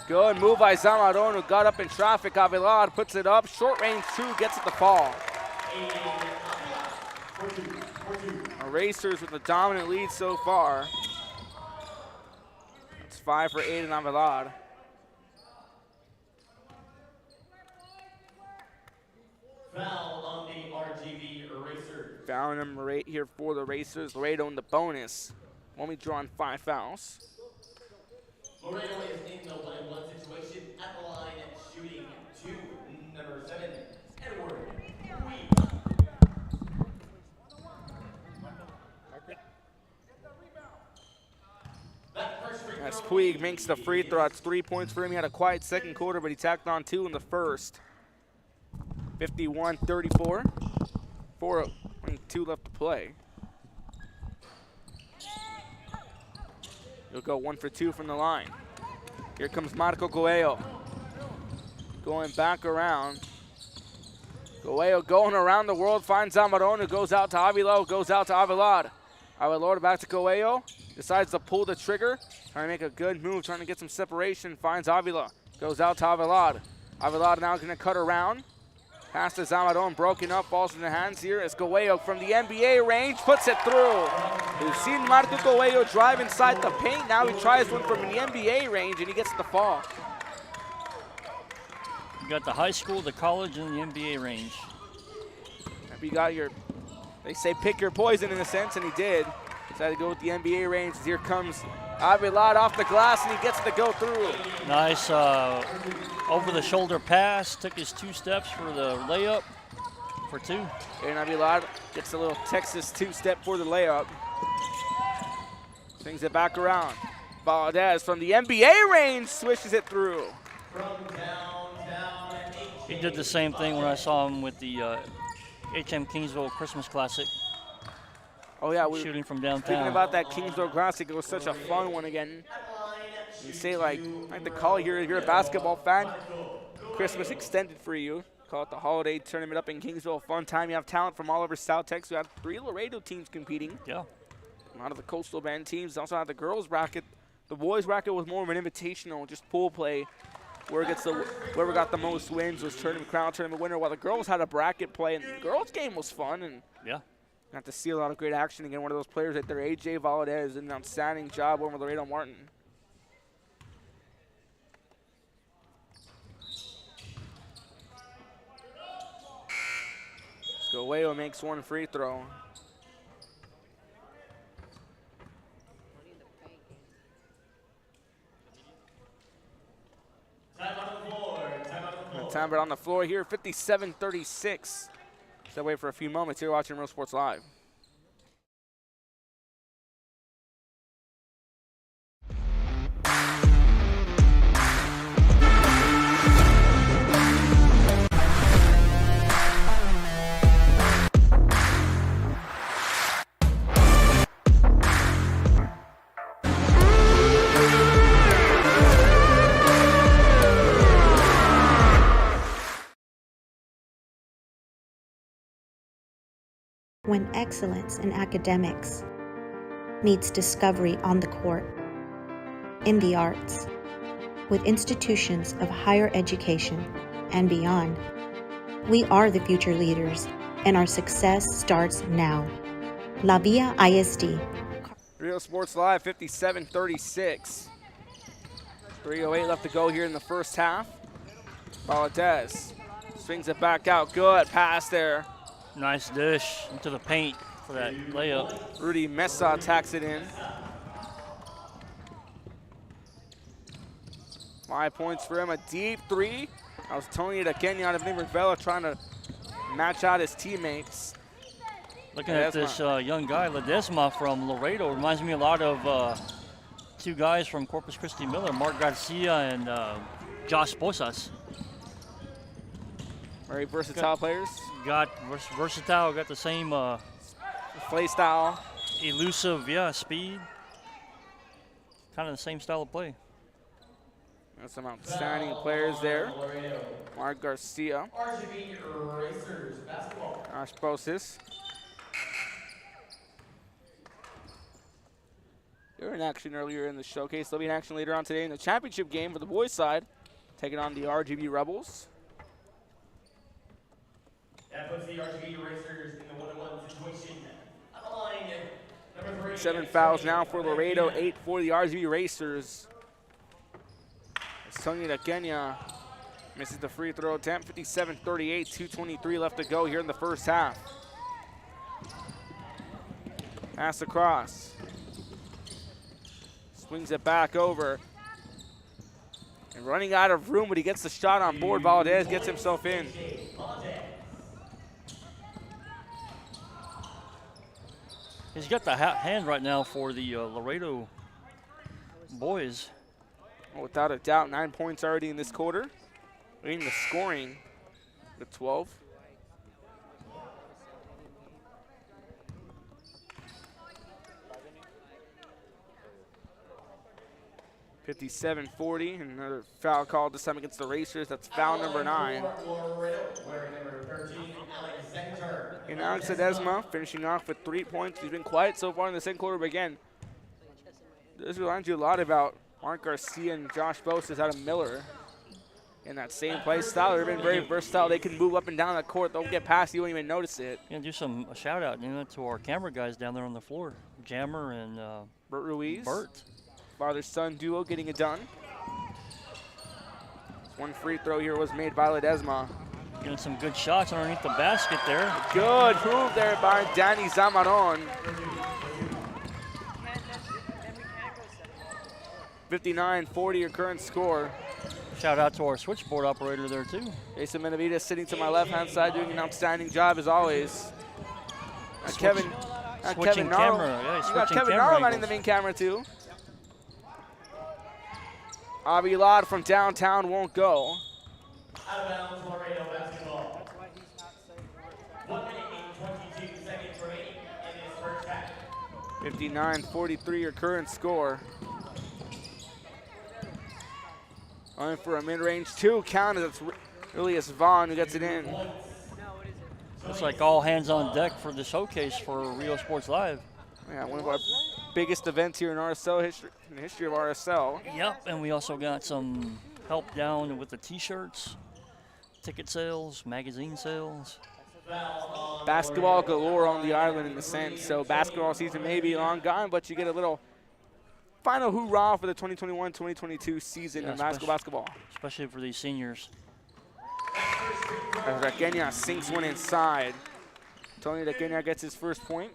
A: Good move by Zamaron, who got up in traffic. Avila puts it up. Short range 2, gets it to fall. Our Racers with the dominant lead so far. It's 5 for Aiden Avila.
D: Foul on the RGV Racers.
A: Foul number 8 here for the Racers. Laredo in the bonus. Only drawing 5 fouls.
D: Laredo is in the 1-1 situation at the line, shooting 2, number 7, Edward Puig.
A: As Puig makes the free throw, it's 3 points for him. He had a quiet second quarter, but he tacked on 2 in the first. 51-34. 4:22 left to play. He'll go 1 for 2 from the line. Here comes Marco Coelho. Going back around. Coelho going around the world, finds Zamaron, who goes out to Avila, goes out to Avila. Avila back to Coelho. Decides to pull the trigger. Trying to make a good move, trying to get some separation. Finds Avila. Goes out to Avila. Avila now going to cut around. Pass to Zamaron, broken up, falls in the hands here as Coelho from the NBA range puts it through. We've seen Marco Coelho drive inside the paint. Now he tries one from the NBA range and he gets the fall.
C: You got the high school, the college, and the NBA range.
A: If you got your, they say pick your poison in a sense, and he did. Decided to go with the NBA range. Here comes Avila off the glass, and he gets to go through.
C: Nice over-the-shoulder pass. Took his 2 steps for the layup for 2.
A: And Avila gets a little Texas 2-step for the layup. Swings it back around. Valdez from the NBA range swishes it through.
C: He did the same thing when I saw him with the HM Kingsville Christmas Classic.
A: Oh yeah, we
C: shooting from downtown.
A: Speaking about that Kingsville Classic, it was such a fun one again. You say like the call here, if you're a basketball fan, Christmas extended for you. Call it the holiday tournament up in Kingsville. Fun time. You have talent from all over South Texas. We have 3 Laredo teams competing.
C: Yeah.
A: A lot of the Coastal Bend teams. Also have the girls bracket. The boys bracket was more of an invitational, just pool play. Whoever got the most wins was crown tournament winner, while the girls had a bracket play, and the girls game was fun. And
C: yeah.
A: Got to see a lot of great action again. One of those players right there, AJ Valdez, did an outstanding job over Laredo Martin. Coelho makes 1 free throw. Time on the floor here, 57-36. Stay away for a few moments here watching Real Sports Live.
N: when excellence in academics meets discovery on the court, in the arts, with institutions of higher education and beyond. We are the future leaders, and our success starts now. La Villa ISD.
A: Rio Sports Live, 57-36. 3:08 left to go here in the first half. Valdez swings it back out. Good pass there.
C: Nice dish into the paint for that layup.
A: Rudy Mesa tacks it in. 5 points for him. A deep three. That was Tony DeKenya out of Nimervella trying to match out his teammates.
C: Looking at this young guy, Ledesma from Laredo, reminds me a lot of two guys from Corpus Christi Miller, Mark Garcia and Josh Posas.
A: Very versatile players.
C: Versatile, got the same
A: play style.
C: Elusive, speed. Kind of the same style of play.
A: There's some outstanding players there. Mark Garcia.
D: RGV Racers basketball.
A: Josh Posas. They were in action earlier in the showcase. They'll be in action later on today in the championship game for the boys' side, taking on the RGV Rebels.
D: That puts the RGV Racers in the 1-1 situation. On the line, number 3.
A: 7 fouls now for Laredo, 8 for the RGV Racers. Tony DeKenya misses the free throw attempt. 57-38, 2:23 left to go here in the first half. Pass across. Swings it back over. And running out of room, but he gets the shot on board. Valdez gets himself in.
C: He's got the hand right now for the Laredo boys.
A: Well, without a doubt, 9 points already in this quarter. Leading the scoring with 12. $57-40, and another foul called this time against the Racers. That's foul number 9. And Alex Ledesma finishing off with 3 points. He's been quiet so far in the second quarter, but again, this reminds you a lot about Mark Garcia and Josh Posas out of Miller in that same play style. They've been very versatile. They can move up and down the court. They'll get past you, won't even notice it.
C: Yeah, do a shout out, to our camera guys down there on the floor, Jammer and
A: Bert Ruiz.
C: Bert.
A: Father-son duo getting it done. One free throw here was made by Ledesma.
C: Getting some good shots underneath the basket there.
A: Good move there by Danny Zamaron. 59-40 your current score.
C: Shout out to our switchboard operator there too.
A: Jason Benavides sitting to my left-hand side doing an outstanding job as always. Kevin Naro.
C: Yeah,
A: you got Kevin Naro running the main camera too. Avilad from downtown won't go.
D: Out of bounds, Laredo basketball. 1 minute and 22 seconds remaining in this first half.
A: 59-43 your current score. Going for a mid-range 2 count. It's Ilias Vaughn who gets it in.
C: Looks like all hands on deck for the showcase for Rio Sports Live.
A: Yeah, one of our biggest events here in RSL history, in the history of RSL.
C: Yep, and we also got some help down with the T-shirts, ticket sales, magazine sales.
A: Basketball galore on the island in a sense. So basketball season may be long gone, but you get a little final hoorah for the 2021-2022 season in basketball.
C: Especially for these seniors.
A: As DeKenya sinks one inside. Tony DeKenya gets his first point.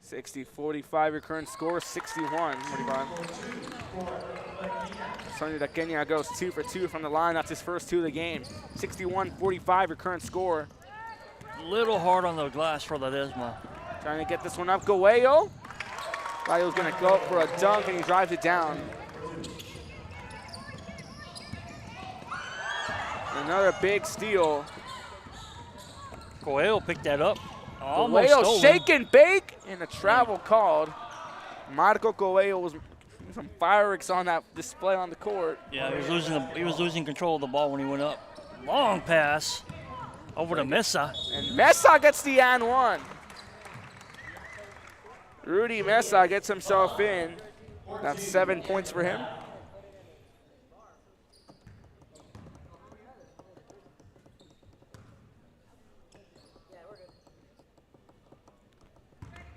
A: $60-45 your current score, 61-45. Tony DeKenya goes 2 for 2 from the line. That's his first 2 of the game. 61-45 your current score.
C: Little hard on the glass for Ledesma.
A: Trying to get this one up. Goello. Thought he was going to go for a dunk, and he drives it down. Another big steal.
C: Goello picked that up.
A: Goello shake and bake, and a travel called. Marco Goello was Some fireworks on that display on the court.
C: Yeah, he was losing control of the ball when he went up. Long pass over to Mesa.
A: And Mesa gets the and one. Rudy Mesa gets himself in. That's 7 points for him.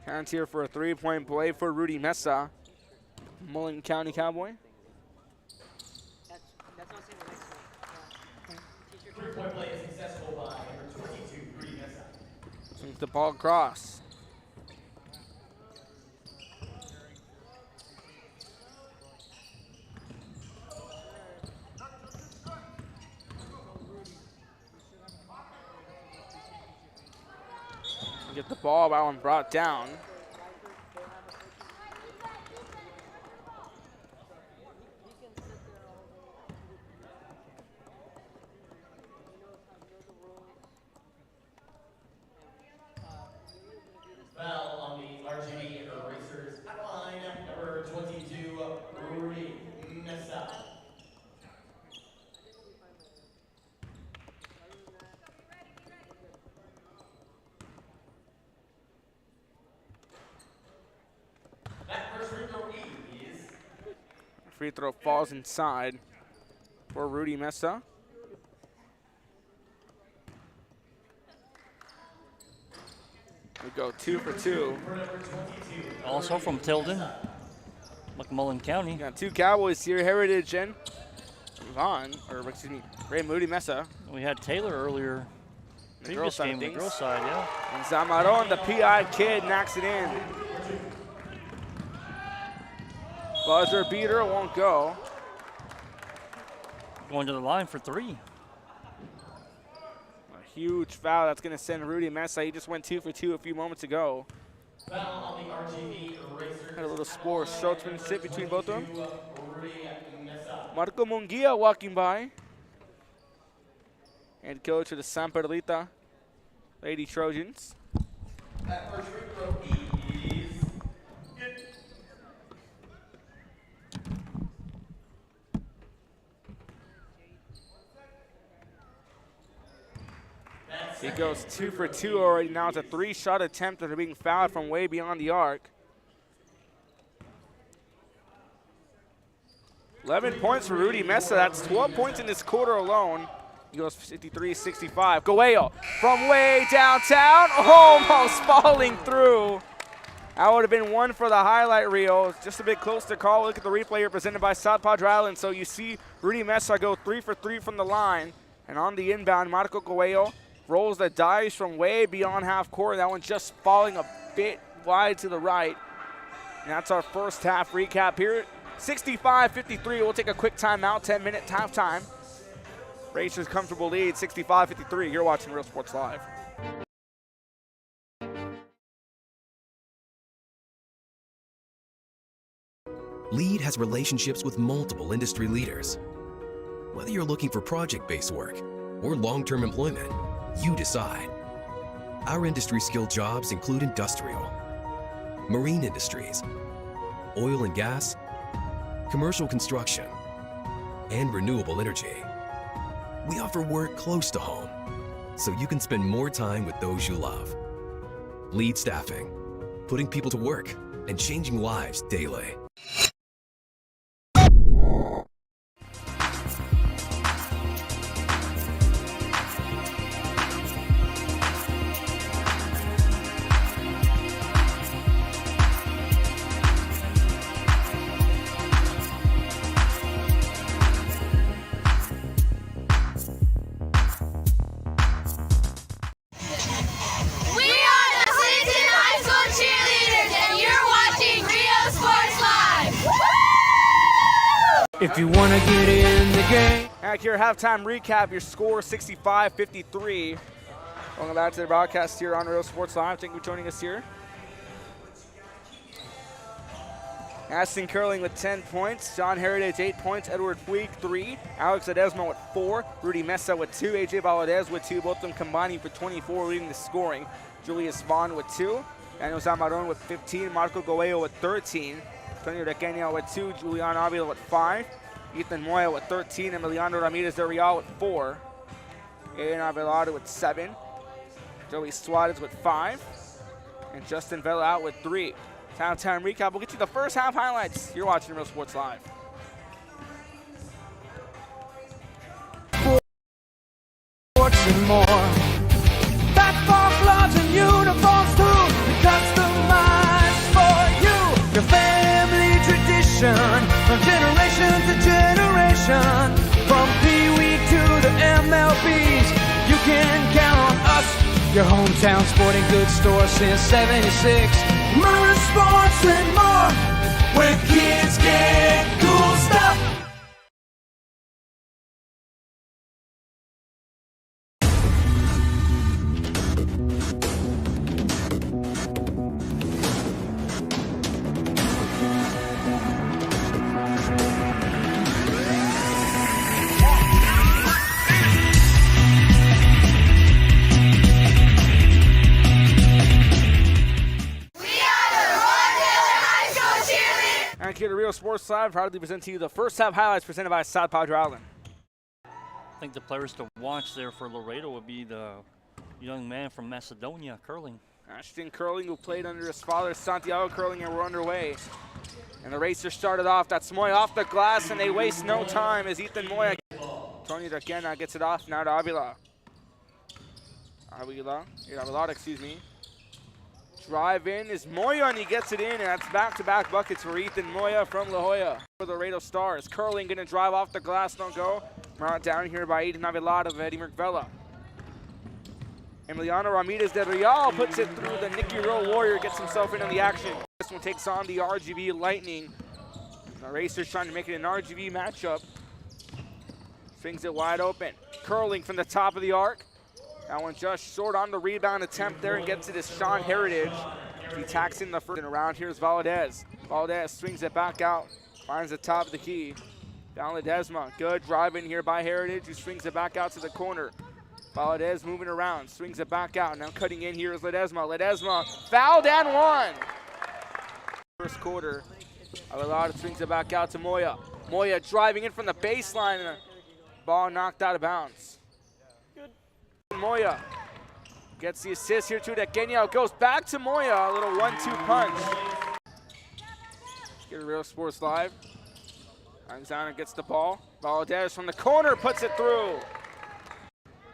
A: Counts here for a 3-point play for Rudy Mesa, Mulligan County Cowboy.
D: 3-point play is successful by number 22, Rudy Mesa.
A: Swings the ball across. Get the ball, that one brought down.
D: Foul on the RGV Racers at line, number 22, Rudy Mesa.
A: Free throw falls inside for Rudy Mesa. We go 2 for 2.
C: Also from Tilden, McMullen County.
A: Got 2 Cowboys here, Heritage and Vaughn, or excuse me, Ray Moody Mesa.
C: We had Taylor earlier.
A: The girls' side
C: game, the girls' side, yeah.
A: And Zamaron, the PI kid, knocks it in. Buzzer beater won't go.
C: Going to the line for 3.
A: A huge foul that's going to send Rudy Mesa. He just went 2 for 2 a few moments ago.
D: Foul on the RGV Racers.
A: Had a little sportsmanship between both of them. Marco Munguia walking by. Head coach of the San Perlita Lady Trojans.
D: That first free throw is good.
A: He goes 2 for 2 already. Now it's a 3-shot attempt after being fouled from way beyond the arc. 11 points for Rudy Mesa. That's 12 points in this quarter alone. He goes 53-65. Goello from way downtown, almost falling through. That would have been 1 for the highlight reel. Just a bit close to call. Look at the replay here presented by South Padre Island. So you see Rudy Mesa go 3 for 3 from the line. And on the inbound, Marco Goello rolls the dice from way beyond half court. That one just falling a bit wide to the right. And that's our first half recap here. 65-53. We'll take a quick timeout, 10-minute halftime. Racers comfortable lead, 65-53. You're watching Real Sports Live.
F: Lead has relationships with multiple industry leaders. Whether you're looking for project-based work or long-term employment, you decide. Our industry-skilled jobs include industrial, marine industries, oil and gas, commercial construction, and renewable energy. We offer work close to home, so you can spend more time with those you love. Lead Staffing, putting people to work and changing lives daily.
B: If you want to get in the game.
A: Back here, halftime recap. Your score 65-53. Welcome back to the broadcast here on Real Sports Live. Thank you for joining us here. Aston Curling with 10 points. John Heritage 8 points. Edward Puig 3. Alex Ledesma with 4. Rudy Mesa with 2. AJ Valadez with 2. Both of them combining for 24, leading the scoring. Julius Vaughn with 2. Daniel Zamaron with 15. Marco Goello with 13. Antonio Requena with 2, Julian Avila with 5, Ethan Moya with 13, Emiliano Ramirez de Real with 4, Aiden Avelado with 7, Joey Suarez with 5, and Justin Vela out with 3. Halftime recap. We'll get you the first half highlights. You're watching Real Sports Live.
B: And more. Basketball gloves and uniforms too, customized for you. Your family tradition, from generation to generation, from Pee Wee to the MLBs, you can count on us. Your hometown sporting goods store since '76. Murray Sports and more, where kids get cool stuff.
A: And here to Real Sports Live, proudly present to you the first half highlights presented by South Padre Island.
C: I think the players to watch there for Laredo would be the young man from Macedonia, curling.
A: Ashton Curling, who played under his father, Santiago Curling, and we're underway. And the racers started off. That's Moya off the glass, and they waste no time as Ethan Moya. Tony Requena gets it off now to Avila. Avila, excuse me. Drive in is Moya, and he gets it in, and that's back-to-back buckets for Ethan Moya from La Jolla. For the Laredo Stars, Curling gonna drive off the glass, don't go. Brought down here by Aiden Avilada of Eddie Merkvella. Emiliano Ramirez de Real puts it through. The Nicky Rowe Warrior gets himself into the action. This one takes on the RGV Lightning. The Racers trying to make it an RGV matchup. Swings it wide open. Curling from the top of the arc. That one just short on the rebound attempt there and gets it as Sean Heritage. He tacks in the first. And around here is Valadez. Valadez swings it back out. Finds the top of the key. Down Ledesma. Good drive in here by Heritage, who swings it back out to the corner. Valadez moving around. Swings it back out. Now cutting in here is Ledesma. Ledesma fouled and one. First quarter. Avelado swings it back out to Moya. Moya driving in from the baseline. And the ball knocked out of bounds. Moya gets the assist here to Requena. Goes back to Moya. A little 1-2 punch. Get a Real Sports Live. Alexander gets the ball. Valadez from the corner puts it through.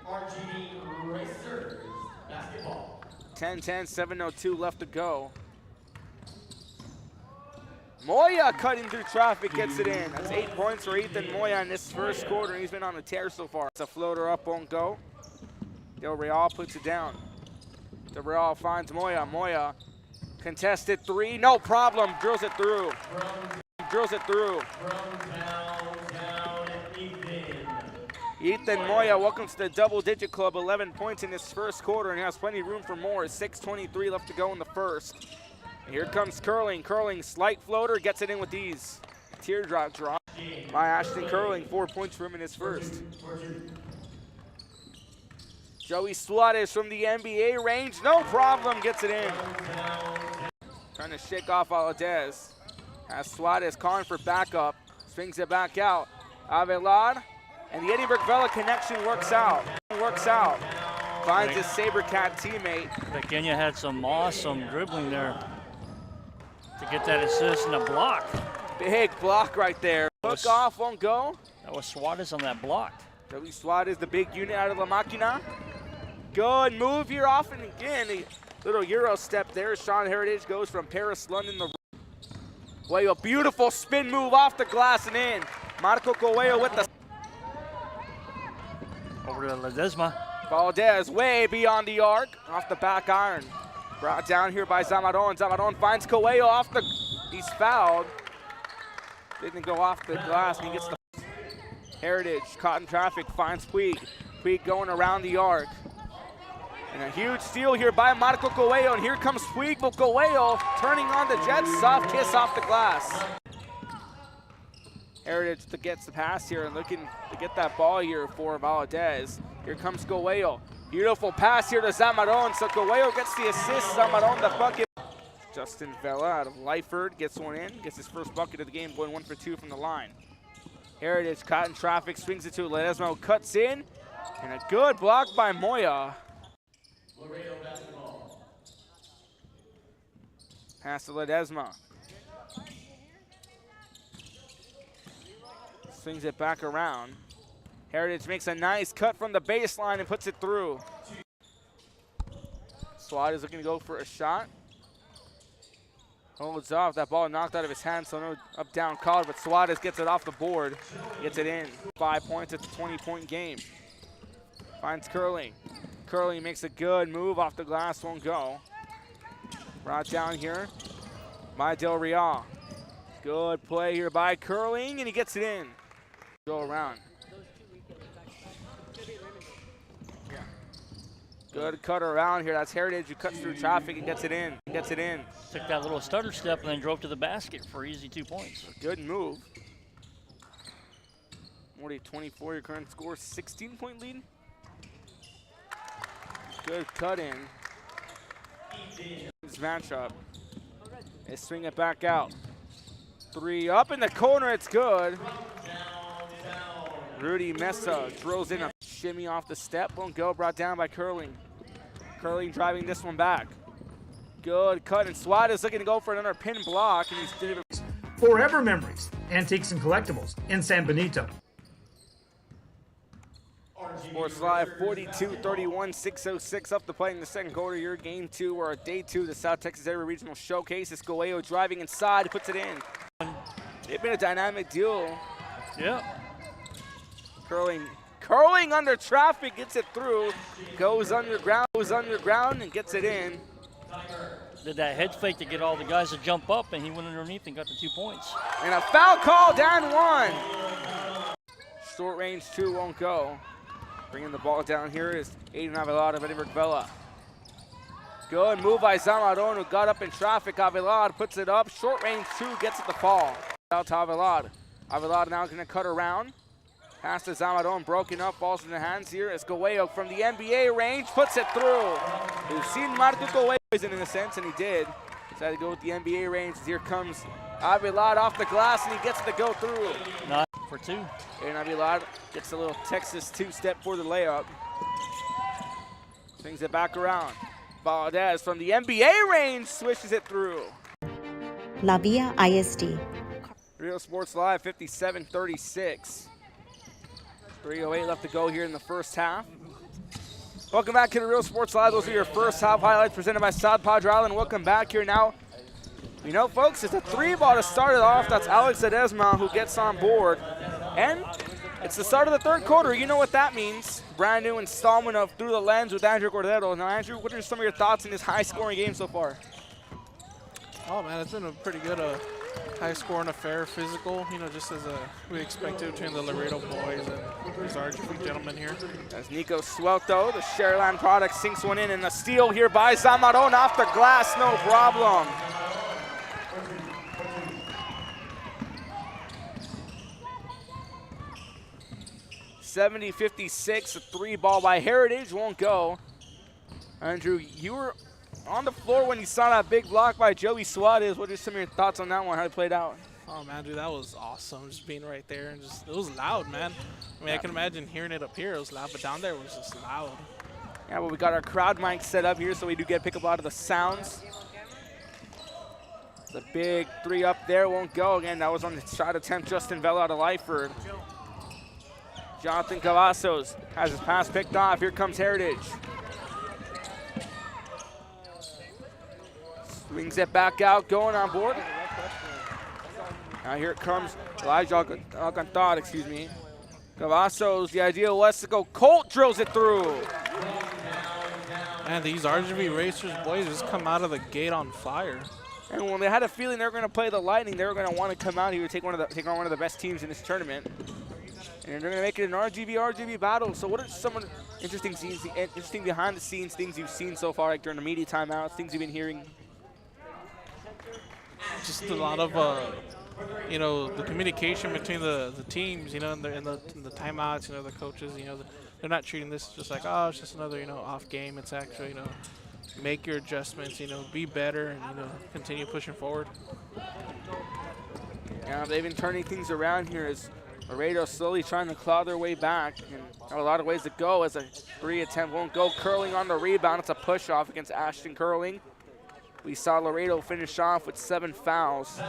D: RGV Racers basketball.
A: 10-10, 7:02 left to go. Moya cutting through traffic, gets it in. That's 8 points for Ethan Moya in this first quarter. He's been on a tear so far. It's a floater up, won't go. Del Real puts it down. Del Real finds Moya. Moya contested 3, no problem. Drills it through. Drills it through. Ethan Moya welcomes to the double-digit club. 11 points in this first quarter, and he has plenty of room for more. 6:23 left to go in the first. And here comes Curling. Curling, slight floater, gets it in with ease. Teardrop drop by Ashton Curling. 4 points for him in his first. Joey Suarez from the NBA range, no problem, gets it in. Trying to shake off Valadez. Has Suarez calling for backup. Swings it back out. Avelad, and the Eddie Merkvella connection works out. Finds his SaberCat teammate.
C: Requena had some awesome dribbling there to get that assist and a block.
A: Big block right there. Hook off, won't go.
C: That was Suarez on that block.
A: Joey Suarez, the big unit out of La Máquina. Good move here off and again. A little Euro step there. Sean Heritage goes from Paris, London. A beautiful spin move off the glass and in. Marco Coelho with the...
C: Over to Ledesma.
A: Valdez way beyond the arc. Off the back iron. Brought down here by Zamaron. Zamaron finds Coelho off the... He's fouled. Didn't go off the glass and he gets the... Heritage caught in traffic, finds Puig. Puig going around the arc. And a huge steal here by Marco Coelho, and here comes Puig, but Coelho turning on the jet, soft kiss off the glass. Heritage gets the pass here and looking to get that ball here for Valadez. Here comes Coelho. Beautiful pass here to Zamaron, so Coelho gets the assist, Zamaron the bucket. Justin Vela out of Lyford gets one in, gets his first bucket of the game, going 1 for 2 from the line. Heritage caught in traffic, swings it to Ledesma, cuts in, and a good block by Moya.
D: Laredo basketball.
A: Pass to Ledesma. Swings it back around. Heritage makes a nice cut from the baseline and puts it through. Swat is looking to go for a shot. Holds off. That ball knocked out of his hand, so no up-down call, but Suarez gets it off the board. Gets it in. 5 points. It's a 20-point game. Finds Curling. Curling makes a good move off the glass. Won't go. Brought down here by Del Real. Good play here by Curling, and he gets it in. Go around. Good cut around here. That's Heritage who cuts through traffic and gets it in.
C: Took that little stutter step and then drove to the basket for easy 2 points.
A: Good move. 40-24, your current score, 16-point lead. Good cut in. This matchup. They swing it back out. 3 up in the corner, it's good. Rudy Mesa drills in a shimmy off the step, won't go, brought down by Curling. Curling driving this one back. Good cut, and Swat is looking to go for another pin block, and he's did it.
I: Forever Memories, Antiques and Collectibles in San Benito.
A: Sports Live 42-31, 6:06 up to play in the second quarter. Your game 2 or day 2 of the South Texas Area Regional Showcase. Escoello driving inside, puts it in. They've been a dynamic duo.
C: Yeah.
A: Curling under traffic, gets it through, goes underground and gets it in.
C: Did that head fake to get all the guys to jump up, and he went underneath and got the 2 points.
A: And a foul call, down 1. Short range 2 won't go. Bringing the ball down here is Aiden Avelad of Edinburgh Vela. Good move by Zamadon, who got up in traffic. Avelad puts it up. Short range 2 gets it the fall. Out to Avelad. Avelad now going to cut around. Pass to Zamadon, broken up, falls in the hands here. Escoello from the NBA range, puts it through. We've seen Marco Escoello in a sense, and he did. Decided to go with the NBA range. Here comes Avelad off the glass, and he gets to go through.
C: Not for 2.
A: And Avelad gets a little Texas 2-step for the layup. Swings it back around. Valdez from the NBA range swishes it through.
N: La Villa ISD.
A: Real Sports Live 57-36. 3:08 left to go here in the first half. Welcome back to the Real Sports Live. Those are your first half highlights presented by South Padre Island. Welcome back here now. You know, folks, it's a 3 ball to start it off. That's Alex Ledesma who gets on board. And it's the start of the third quarter. You know what that means. Brand new installment of Through the Lens with Andrew Cordero. Now, Andrew, what are some of your thoughts in this high-scoring game so far?
O: Oh, man, it's been a pretty good high-scoring affair, physical, you know, just as we expected between the Laredo boys and these RGV gentlemen here.
A: As Nico Suelto, the Shareland product, sinks one in, and a steal here by Zamadon off the glass, no problem. (70-56), a 3 ball by Heritage, won't go. Andrew, you were on the floor when you saw that big block by Joey Suarez. What are some of your thoughts on that one, how it played out?
O: Oh, man, dude, that was awesome, just being right there. And just it was loud, man. I mean, I can imagine hearing it up here. It was loud, but down there it was just loud.
A: Yeah, well, we got our crowd mic set up here, so we do get to pick up a lot of the sounds. The big 3 up there won't go. Again, that was on the shot attempt. Justin Vela out of Lyford. Jonathan Cavazos has his pass picked off. Here comes Heritage. Swings it back out, going on board. Now here it comes Elijah Alcantara, excuse me. Cavazos, the idea was to go. Colt drills it through.
O: And these RGV Racers boys just come out of the gate on fire.
A: And when they had a feeling they were going to play the Lightning, they were going to want to come out here and take on one of the best teams in this tournament. And they're going to make it an RGV battle. So what are some of the interesting scenes, interesting behind the scenes things you've seen so far, like during the media timeouts, things you've been hearing?
O: Just a lot of, you know, the communication between the teams, you know, in the timeouts, you know, the coaches, you know, they're not treating this just like, oh, it's just another, you know, off game. It's actually, you know, make your adjustments, you know, be better, and, you know, continue pushing forward.
A: Yeah, they've been turning things around here as Laredo slowly trying to claw their way back, and have a lot of ways to go as a 3 attempt won't go. Curling on the rebound. It's a push off against Ashton Curling. We saw Laredo finish off with 7 fouls.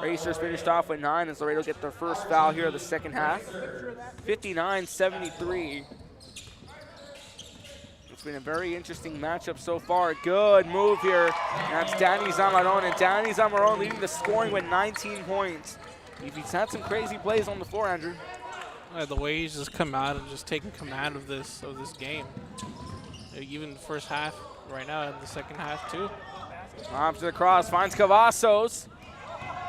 A: Racers finished off with 9 as Laredo get their first foul here of the second half. 59-73. It's been a very interesting matchup so far. Good move here. That's Danny Zamaron, and Danny Zamaron leading the scoring with 19 points. He's had some crazy plays on the floor, Andrew.
O: The way he's just come out and just taking command of this game. Even the first half, right now, in the second half too.
A: Up to the cross, finds Cavazos.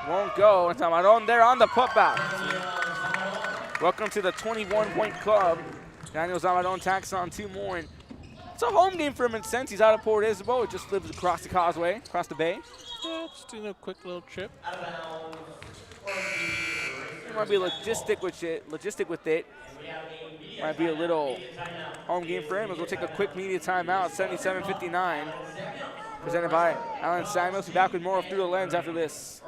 A: Won't go. Zamaron there on the putback. Welcome to the 21-point club. Daniel Zamaron tacks on 2 more, and it's a home game for him in sense. He's out of Port Isabel. It just lives across the causeway, across the bay.
O: Yeah, just doing a quick little trip.
A: There might be logistic with it. Might be a little home game for him. As we'll take a quick media timeout. 77-59. Presented by Alan Samuels. We'll be back with more of Through the Lens after this.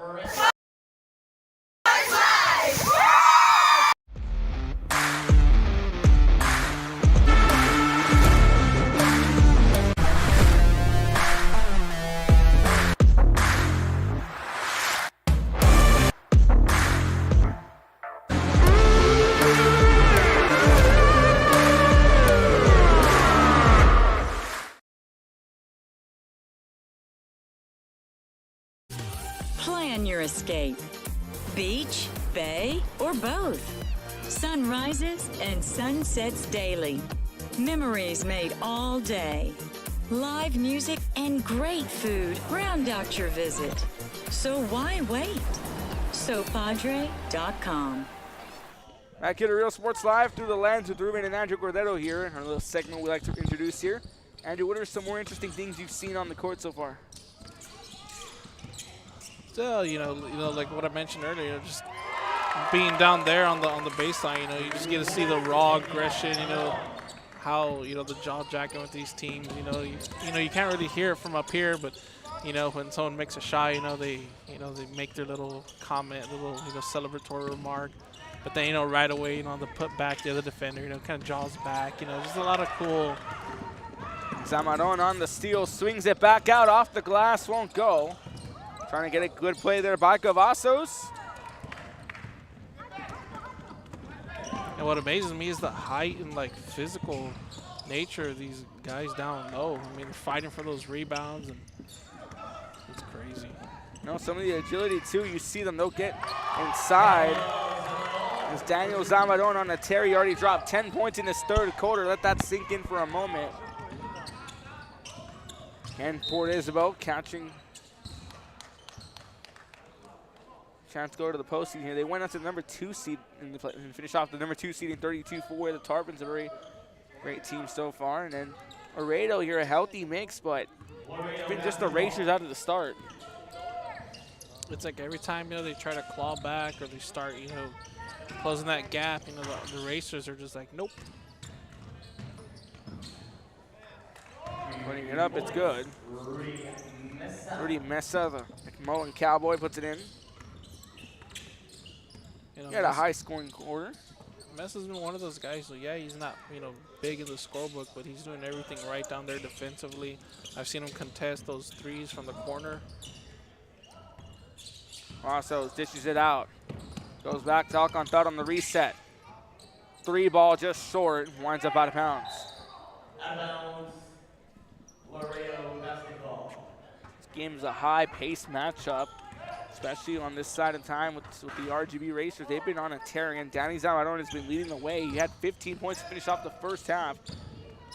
J: Plan your escape. Beach, bay, or both. Sunrises and sunsets daily. Memories made all day. Live music and great food round out your visit. So why wait? SoPadre.com.
A: Back here to Real Sports Live Through the Lens with Ruben and Andrew Cordero here. Our little segment we like to introduce here. Andrew, what are some more interesting things you've seen on the court so far?
O: Still, you know, like what I mentioned earlier, just being down there on the baseline, you know, you just get to see the raw aggression, you know, how, you know, the jaw jacking with these teams, you know, you can't really hear it from up here, but, you know, when someone makes a shot, they make their little comment, little, you know, celebratory remark, but then, you know, right away, you know, the put back the other defender, you know, kind of jaws back, you know, just a lot of cool.
A: Zamaron on the steal, swings it back out off the glass, won't go. Trying to get a good play there by Cavazos.
O: And what amazes me is the height and like physical nature of these guys down low. I mean, they're fighting for those rebounds, and it's crazy.
A: You know, some of the agility too. You see them; they'll get inside. As Daniel Zamaron on a tear, he already dropped 10 points in his third quarter. Let that sink in for a moment. And Port Isabel catching. Chance to go to the postseason here. They went up to the number 2 seed and finished off the number 2 seed in 32-4. The Tarpons a very great team so far. And then Laredo here, a healthy mix, but it's been just the Racers out of the start.
O: It's like every time, you know, they try to claw back or they start, you know, closing that gap, you know, the Racers are just like, nope.
A: Putting it up, it's good. Rudy Mesa, the McMullen Cowboy, puts it in.
O: You know,
A: he had a high-scoring quarter.
O: Messa's been one of those guys, so yeah, he's not, you know, big in the scorebook, but he's doing everything right down there defensively. I've seen him contest those threes from the corner.
A: Also dishes it out. Goes back to Alcantar on the reset. 3 ball just short, winds up out of bounds.
D: Out of bounds, Laredo basketball.
A: This game is a high-paced matchup, especially on this side of time with the RGV Racers. They've been on a tear, and Danny Zamaron has been leading the way. He had 15 points to finish off the first half.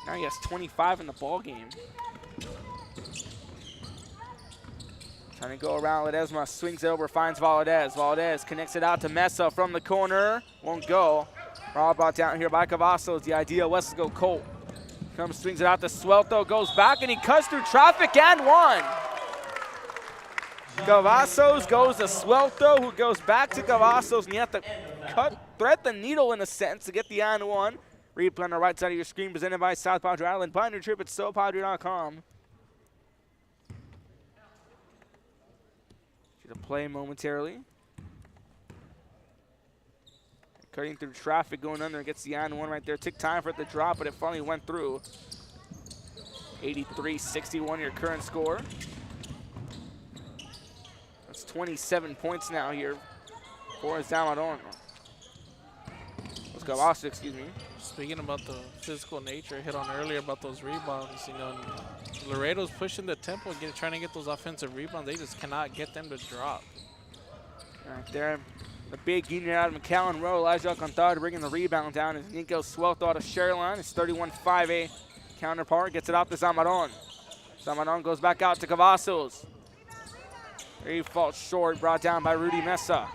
A: Now he has 25 in the ball game. Trying to go around Ledesma, swings it over, finds Valadez. Valadez connects it out to Mesa from the corner. Won't go. All brought down here by Cavazos. The idea was to go Colt. Comes, swings it out to Swelto, goes back, and he cuts through traffic and one. Cavazos goes to Swelto, who goes back to Cavazos, and you have to thread the needle in a sense to get the and one. Replay on the right side of your screen, presented by South Padre Island. Find your trip at SoPadre.com. Get a play momentarily. Cutting through traffic, going under, gets the on one right there. Took time for it to drop, but it finally went through. 83-61, your current score. That's 27 points now here for Zamadon. Let's go, Austin, excuse me.
O: Speaking about the physical nature, hit on earlier about those rebounds, you know, Laredo's pushing the tempo, trying to get those offensive rebounds. They just cannot get them to drop.
A: Right there, the big unit out of McAllen Row, Elijah Alcantara bringing the rebound down as Nico Swelto out of Sherline. His 31-5A counterpart gets it out to Zamadon. Zamadon goes back out to Cavazos. He falls short, brought down by Rudy Mesa.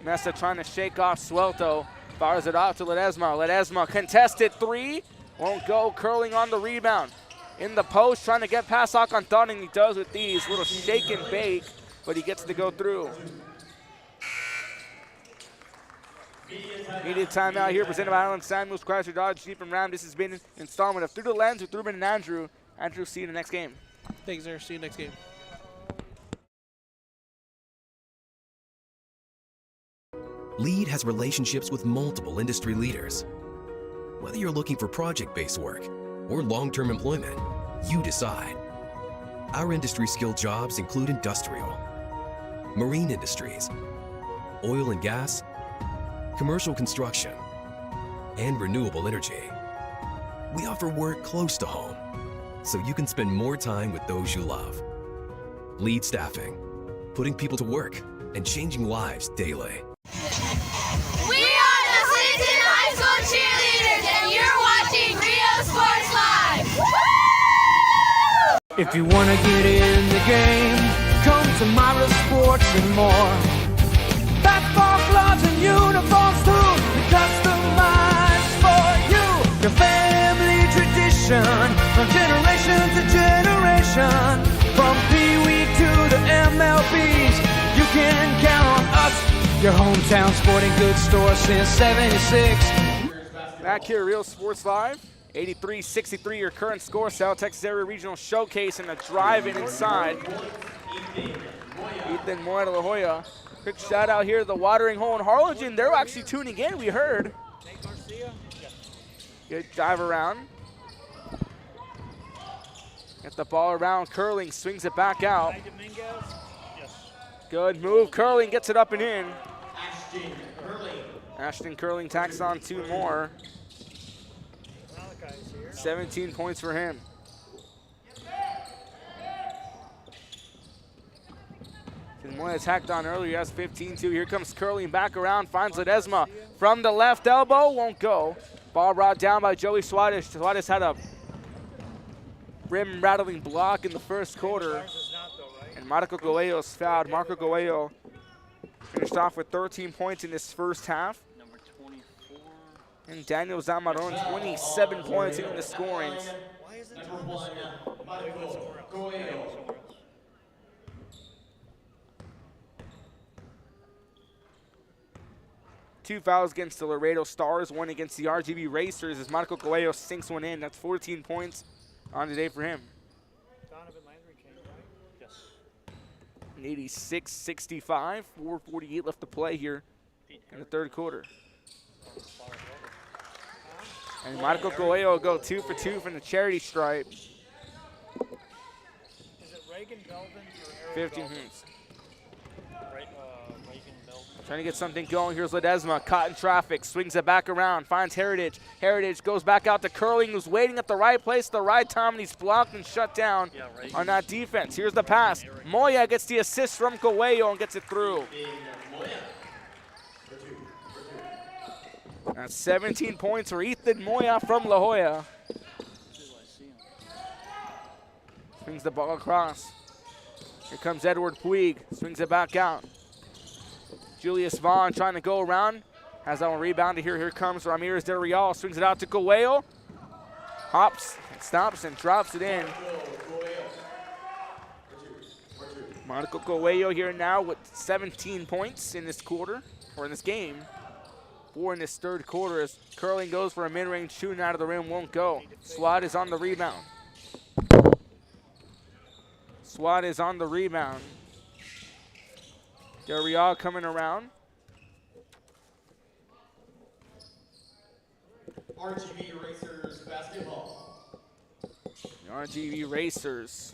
A: Mesa trying to shake off Swelto. Fires it out to Ledesma. Ledesma contested three. Won't go. Curling on the rebound. In the post, trying to get past Alcantara, and he does with these. Little shake and bake, but he gets to go through. Media timeout here presented by Alan Samuels, Chrysler Dodge Jeep and Ram. This has been an installment of Through the Lens with Ruben and Andrew. Andrew, see you in the next game.
O: Thanks, sir. See you next game.
F: Lead has relationships with multiple industry leaders. Whether you're looking for project-based work or long-term employment, you decide. Our industry-skilled jobs include industrial, marine industries, oil and gas, commercial construction, and renewable energy. We offer work close to home, so you can spend more time with those you love. Lead Staffing, putting people to work and changing lives daily.
G: We are the Clinton High School cheerleaders, and you're watching Rio Sports Live. Woo!
B: If you want to get in the game, come to Myra Sports and more. Basketball gloves and uniforms too, customized for you. Your family tradition, from generation to generation. From Pee Wee to the MLBs, you can count on us. Your hometown sporting goods store since '76.
A: Back here, Real Sports Live. 83-63, your current score. South Texas Area Regional Showcase and a drive-in inside. Ethan Moya de La Joya. Quick shout out here to the Watering Hole in Harlingen. They're actually tuning in, we heard. Good dive around. Get the ball around. Curling swings it back out. Good move. Curling gets it up and in. Ashton Curling tacks on two more. 17 points for him. Moya tacked on earlier. He has 15 too. Here comes Curling back around. Finds Ledesma from the left elbow. Won't go. Ball brought down by Joey Suarez. Suarez had a rim rattling block in the first quarter. And Marco Coelho's fouled. Marco Coelho finished off with 13 points in this first half.
C: Number 24.
A: And Daniel Zamadon, 27 points in the scoring.
D: Why is it Coelho?
A: Two fouls against the Laredo Stars, one against the RGV Racers as Marco Coelho sinks one in. That's 14 points on today for him.
P: Donovan Landry came, right?
A: Yes. 86-65, 4:48 left to play here in the third quarter. And Marco Coelho will go 2 for 2 from the charity stripe.
P: Is it Reagan Belvin or
A: 15 points.
C: Reagan Belvin.
A: Trying to get something going. Here's Ledesma, caught in traffic, swings it back around, finds Heritage. Heritage goes back out to Curling, who's waiting at the right place at the right time, and he's blocked and shut down on that defense. Here's the pass. Moya gets the assist from Coelho and gets it through. That's 17 points for Ethan Moya from La Joya. Swings the ball across. Here comes Edward Puig, swings it back out. Julius Vaughn trying to go around. Has that one rebounded here. Here comes Ramirez Del Real. Swings it out to Coelho. Hops, stops, and drops it in. Marco Coelho here now with 17 points in this quarter, or in this game. 4 in this third quarter as Curling goes for a mid-range shooting out of the rim. Won't go. Swat is on the rebound. Swat is on the rebound. Del Real coming around.
D: RGV Racers basketball.
A: The RGV Racers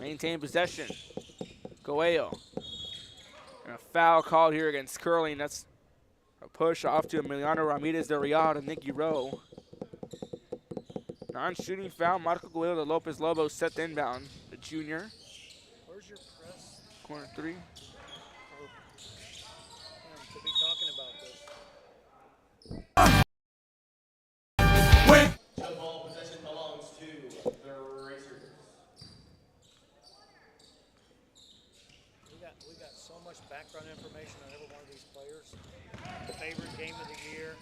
A: maintain possession. Coelho. And a foul called here against Curling. That's a push off to Emiliano Ramirez Del Real to Nicky Rowe. Non-shooting foul. Marco Coelho to Lopez Lobo set the inbound. The junior.
P: Where's your press?
A: Corner three.
P: To be talking about this.
D: Jump ball possession belongs to the Racers.
P: We got so much background information on every one of these players. Favorite game of the year.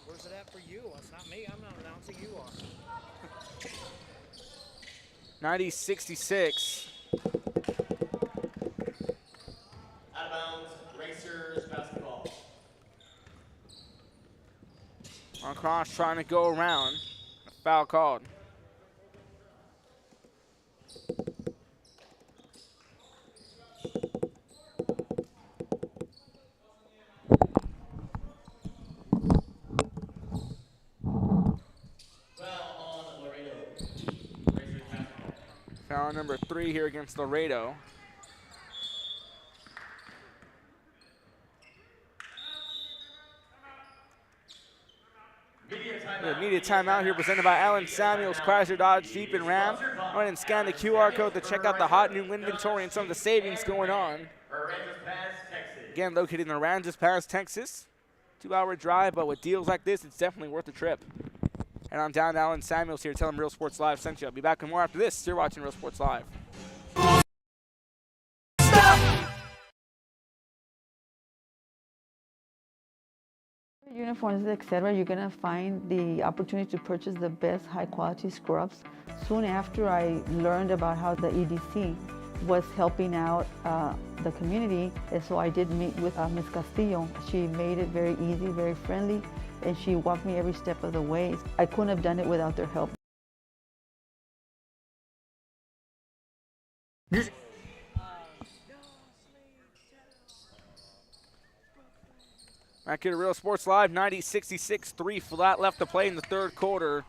P: Where's it at for you? It's not me. I'm not announcing. You are.
A: 90-66.
D: Out of bounds, Racers basketball.
A: On cross trying to go around. A foul called. Foul number 3 here against Laredo. The immediate timeout here presented by Allen Samuels, Chrysler Dodge Jeep and Ram. Go ahead and scan the QR code to check out the hot new inventory and some of the savings going on. Again, located in Aransas Pass, Texas. 2-hour drive, but with deals like this, it's definitely worth the trip. And I'm down to Allen Samuels here. Tell him Real Sports Live sent you. I'll be back with more after this. You're watching Real Sports Live.
H: Uniforms, etc., you're going to find the opportunity to purchase the best high-quality scrubs. Soon after I learned about how the EDC was helping out the community, and so I did meet with Ms. Castillo. She made it very easy, very friendly, and she walked me every step of the way. I couldn't have done it without their help.
A: Back here to Real Sports Live, 90-66, 3 flat left to play in the third quarter.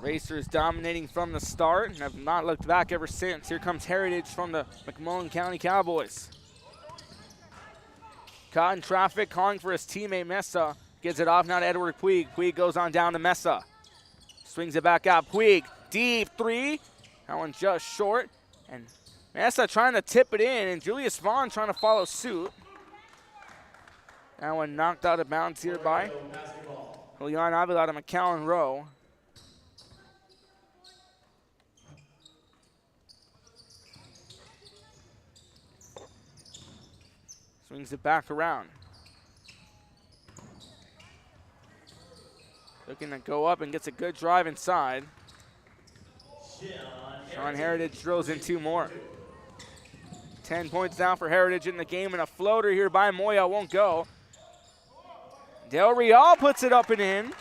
A: Racers dominating from the start and have not looked back ever since. Here comes Heritage from the McMullen County Cowboys. Caught in traffic, calling for his teammate Mesa. Gets it off now to Edward Puig. Puig goes on down to Mesa. Swings it back out. Puig, deep three. That one just short. And Mesa trying to tip it in, and Julius Vaughn trying to follow suit. That one knocked out of bounds here by Julian Avila to McAllen Rowe. Swings it back around. Looking to go up and gets a good drive inside. Sean Heritage drills in 2 more. 10 points down for Heritage in the game, and a floater here by Moya won't go. Del Real puts it up and in.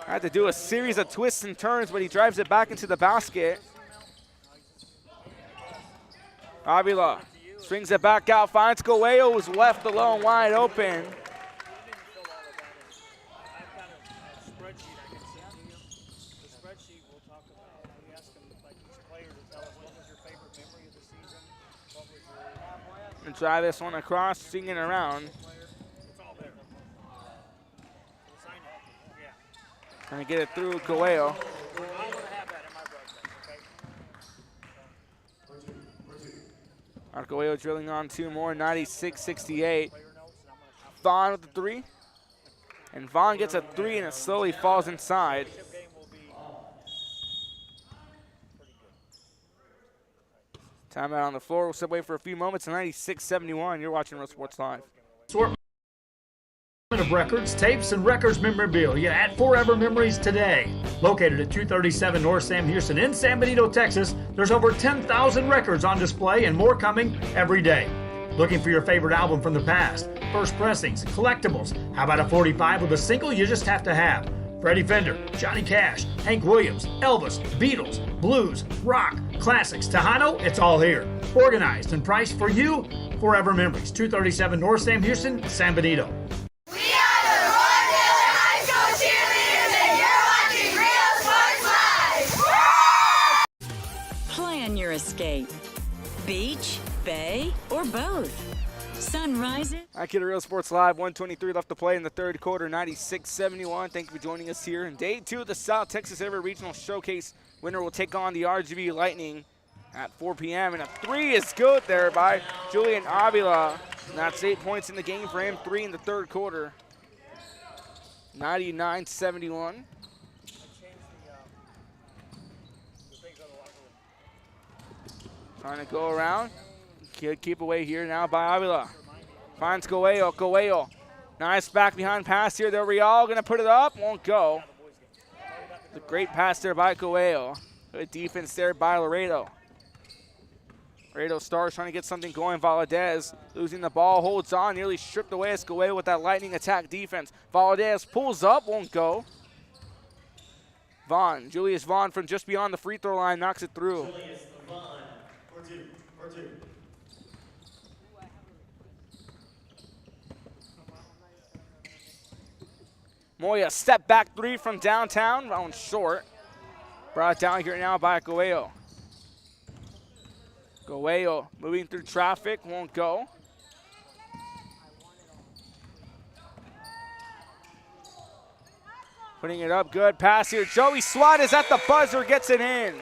A: Had to do a series of twists and turns, but he drives it back into the basket. Avila swings it back out, finds Coelho, who's left alone wide open. And try this one across, swinging around. Trying to get it through Coelho. Coelho drilling on 2 more, 96-68. Vaughn with the 3. And Vaughn gets a 3 and it slowly falls inside. Timeout on the floor. We'll sit away for a few moments. 96-71. You're watching Real Sports Live.
I: Of records, tapes, and records memorabilia at Forever Memories today. Located at 237 North Sam Houston in San Benito, Texas, there's over 10,000 records on display and more coming every day. Looking for your favorite album from the past, first pressings, collectibles, how about a 45 with a single you just have to have? Freddie Fender, Johnny Cash, Hank Williams, Elvis, Beatles, blues, rock, classics, Tejano, it's all here. Organized and priced for you, Forever Memories, 237 North Sam Houston, San Benito.
G: We are the Roy Taylor High School cheerleaders, and you're watching Real Sports Live.
J: Plan your escape. Beach, bay, or both. Sunrises.
A: Back here to Real Sports Live, 1:23 left to play in the third quarter, 96-71. Thank you for joining us here in day 2 of the South Texas Area Regional Showcase. Winner will take on the RGV Lightning at 4 p.m. And a 3 is good there by Julian Avila. And that's 8 points in the game for him, 3 in the third quarter. 99-71. Trying to go around. Keep away here now by Avila. Finds Coelho. Nice back behind pass here. They're Real going to put it up. Won't go. The great pass there by Coelho. Good defense there by Laredo. Laredo Stars trying to get something going. Valadez losing the ball. Holds on. Nearly stripped away as Coelho with that lightning attack defense. Valadez pulls up. Won't go. Julius Vaughn from just beyond the free throw line knocks it through.
D: Julius Vaughn for two.
A: Moya step back 3 from downtown, round short. Brought down here now by Coelho. Coelho moving through traffic, won't go. Putting it up, good pass here. Joey Swat is at the buzzer, gets it in.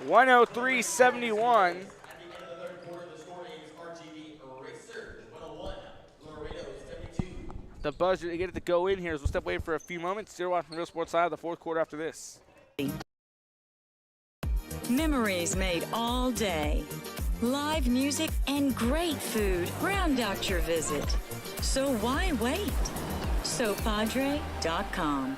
A: 103-71. The buzzer to get it to go in here as we'll step away for a few moments. 0-1 from Real Sports Live, the fourth quarter after this.
J: Memories made all day. Live music and great food round out your visit. So why wait? SoPadre.com.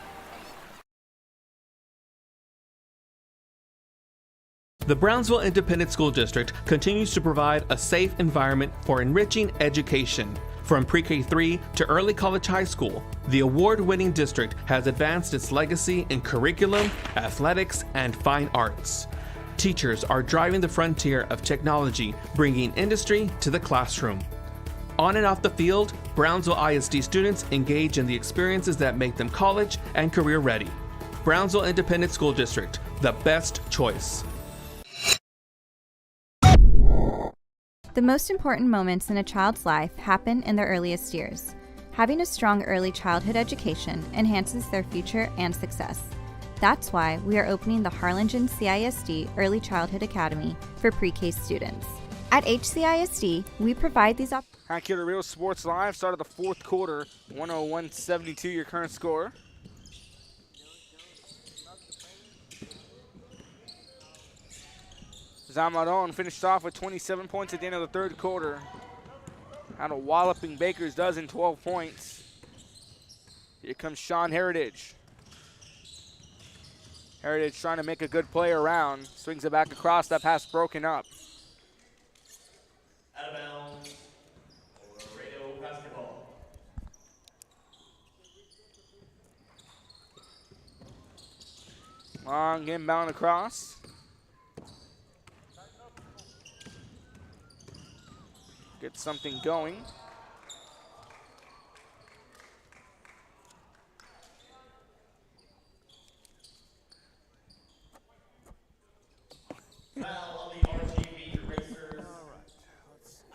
K: The Brownsville Independent School District continues to provide a safe environment for enriching education. From pre-K-3 to early college high school, the award-winning district has advanced its legacy in curriculum, athletics, and fine arts. Teachers are driving the frontier of technology, bringing industry to the classroom. On and off the field, Brownsville ISD students engage in the experiences that make them college and career ready. Brownsville Independent School District, the best choice.
L: The most important moments in a child's life happen in their earliest years. Having a strong early childhood education enhances their future and success. That's why we are opening the Harlingen CISD Early Childhood Academy for pre-K students. At HCISD, we provide these opportunities.
A: Back here to Real Sports Live, start of the fourth quarter, 101-72 your current score. Zamaron finished off with 27 points at the end of the third quarter. Had a walloping Baker's dozen, 12 points. Here comes Sean Heritage. Heritage trying to make a good play around. Swings it back across, that pass broken up.
D: Out of bounds, Laredo basketball.
A: Long inbound across. Get something going.
D: Foul on the RGV Racers.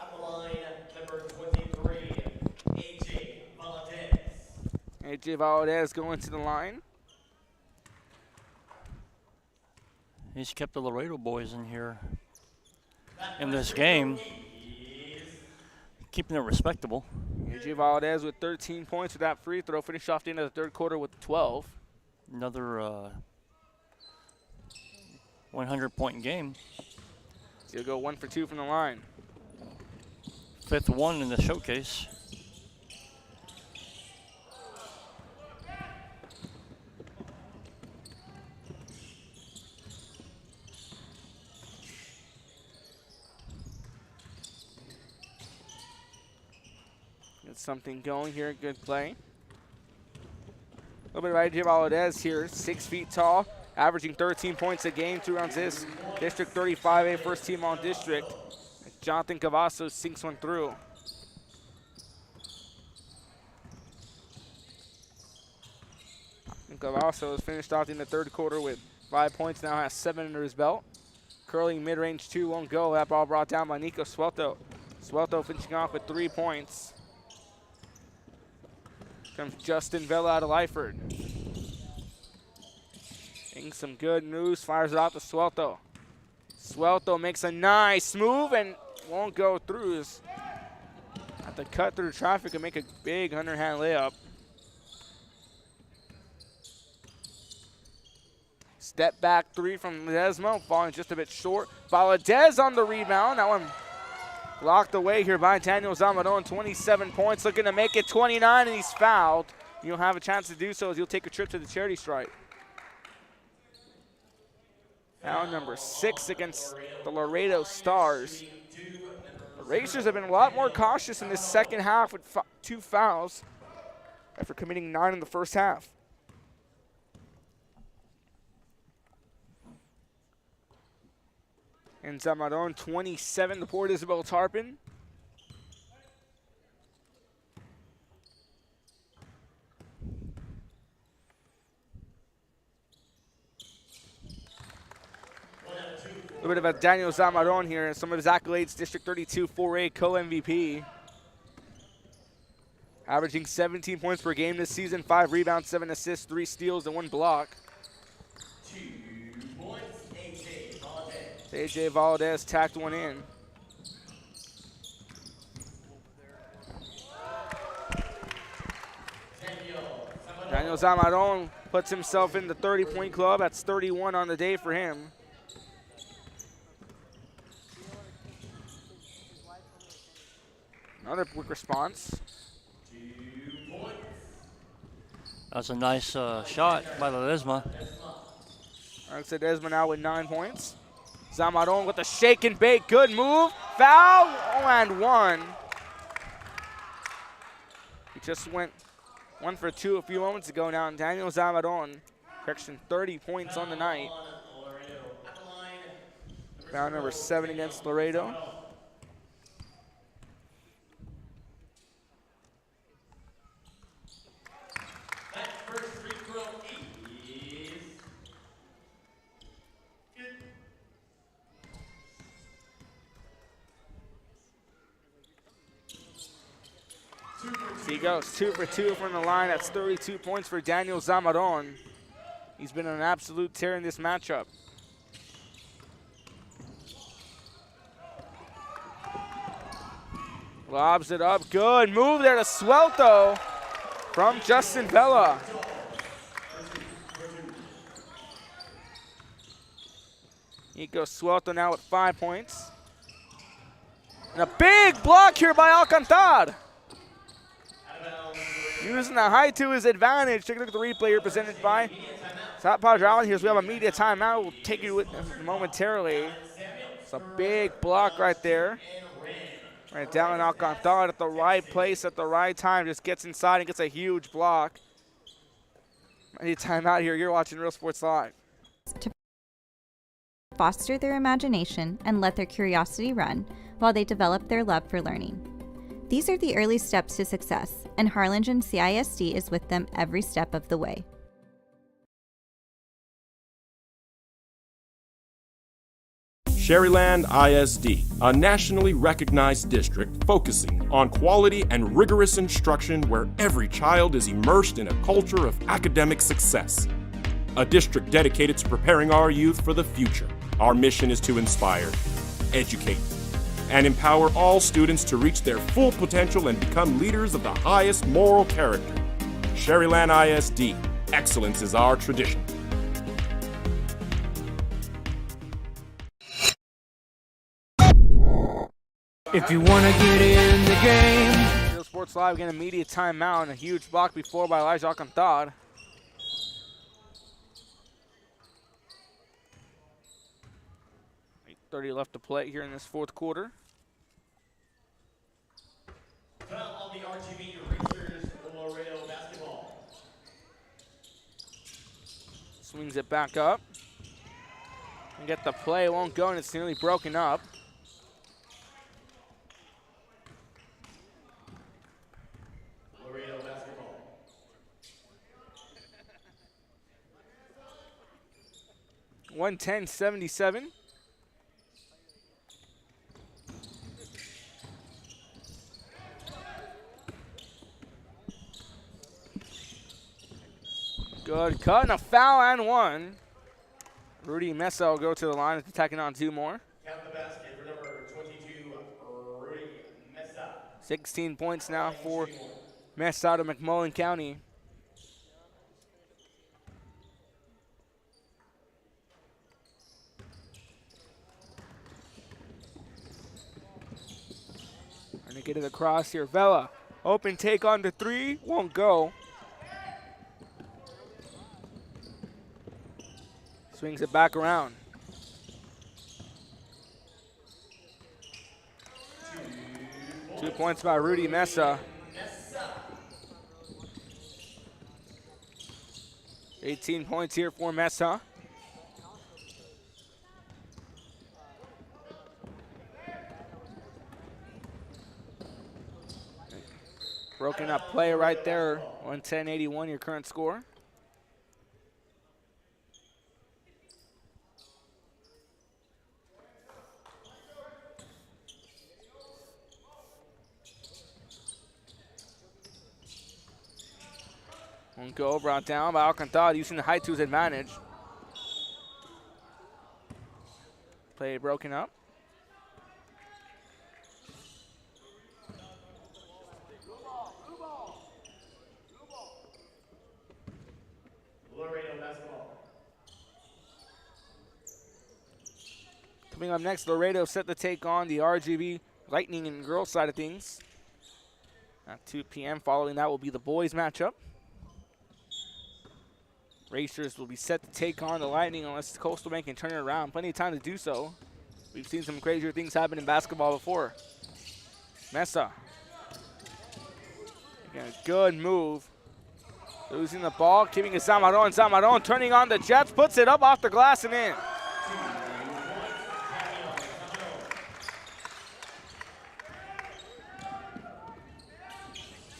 D: At the line, number 23, AJ Valadez.
A: AJ Valadez going to the line.
C: He's kept the Laredo boys in here in this game, keeping it respectable.
A: AJ Valadez with 13 points with that free throw. Finished off the end of the third quarter with 12.
C: Another 100-point game.
A: He'll go 1 for 2 from the line.
C: Fifth one in the showcase.
A: Get something going here. Good play. A little bit of RGV Valdez here, 6 feet tall, averaging 13 points a game, 2 rounds this. District 35A, first team on district. Jonathan Cavazos sinks one through. And Cavazos finished off in the third quarter with 5 points, now has 7 under his belt. Curling mid-range 2 won't go. That ball brought down by Nico Suelto. Suelto finishing off with 3 points. Comes Justin Vela out of Lyford. Getting some good moves, fires it out to Suelto. Suelto makes a nice move and won't go through. Have to cut through traffic and make a big underhand layup. Step back 3 from Ledesma, falling just a bit short. Valadez on the rebound. That one blocked away here by Daniel Zamadon. 27 points, looking to make it 29, and he's fouled. You'll have a chance to do so as you'll take a trip to the charity stripe. Foul number 6 against the Laredo Stars. The Racers have been a lot more cautious in this second half with 2 fouls after committing 9 in the first half. And Zamadon 27 to Port Isabel Tarpon. A little bit of a Daniel Zamadon here and some of his accolades. District 32 4A co-MVP. Averaging 17 points per game this season, 5 rebounds, 7 assists, 3 steals, and 1 block.
D: 2 points, AJ Valdez.
A: AJ Valdez tacked one in. Daniel Zamadon puts himself in the 30-point club. That's 31 on the day for him. Another quick response.
D: 2 points.
C: That's a nice shot by Ledesma.
A: Alex Ledesma now with 9 points. Zamadon with the shake and bake. Good move. Foul. And 1. He just went 1 for 2 a few moments ago now. And Daniel Zamadon, correction, 30 points on the night. Foul number 7 against Laredo. He goes 2 for 2 from the line. That's 32 points for Daniel Zamadon. He's been an absolute tear in this matchup. Lobs it up. Good move there to Suelto from Justin Vela. Nico Suelto now with 5 points. And a big block here by Alcantar. Using the height to his advantage. Take a look at the replay here presented by South Padre Island here. So we have a media timeout. We'll take you with momentarily. It's a big block right there. Right down Alcantar at the right place at the right time. Just gets inside and gets a huge block. Media timeout here. You're watching Real Sports Live.
L: To foster their imagination and let their curiosity run while they develop their love for learning. These are the early steps to success, and Harlingen CISD is with them every step of the way.
M: Sherryland ISD, a nationally recognized district focusing on quality and rigorous instruction where every child is immersed in a culture of academic success. A district dedicated to preparing our youth for the future. Our mission is to inspire, educate, and empower all students to reach their full potential and become leaders of the highest moral character. Sherryland ISD, excellence is our tradition.
B: If you want to get in the game.
A: Real Sports Live getting a media timeout and a huge block before by Elijah Alcantar. .30 left to play here in this fourth quarter.
D: Foul on the RGV Racers Laredo basketball.
A: Swings it back up. And get the play, won't go, and it's nearly broken up.
D: Laredo basketball.
A: $110.77. Good cut and a foul and one. Rudy Mesa will go to the line, attacking on two more.
D: Count the basket for number 22, Rudy Mesa.
A: 16 points now for Mesa out of McMullen County. Trying to get it across here. Vela, open take on the three, won't go. Swings it back around. 2 points by Rudy Mesa. 18 points here for Mesa. Broken up play right there. 110-81, your current score. Won't go, brought down by Alcantara, using the height to his advantage. Play broken up.
D: Laredo basketball.
A: Coming up next, Laredo set to take on the RGV Lightning and girls side of things. At 2 p.m. Following that will be the boys matchup. Racers will be set to take on the Lightning unless Coastal Bank can turn it around. Plenty of time to do so. We've seen some crazier things happen in basketball before. Mesa. Again, good move. Losing the ball, keeping it Zamaron. Zamaron turning on the Jets, puts it up off the glass and in.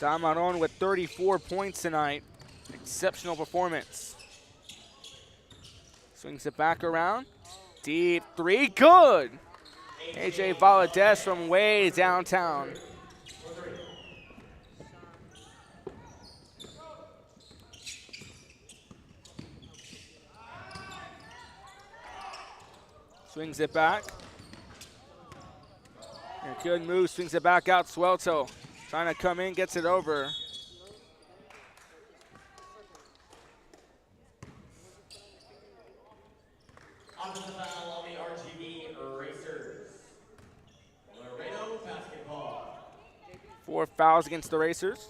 A: Zamaron with 34 points tonight. Exceptional performance. Swings it back around. Deep three, good. AJ Valadez from way downtown. Swings it back. And good move, swings it back out. Swelto trying to come in, gets it over.
D: Offensive foul on the RGV Racers. Laredo basketball.
A: 4 fouls against the Racers.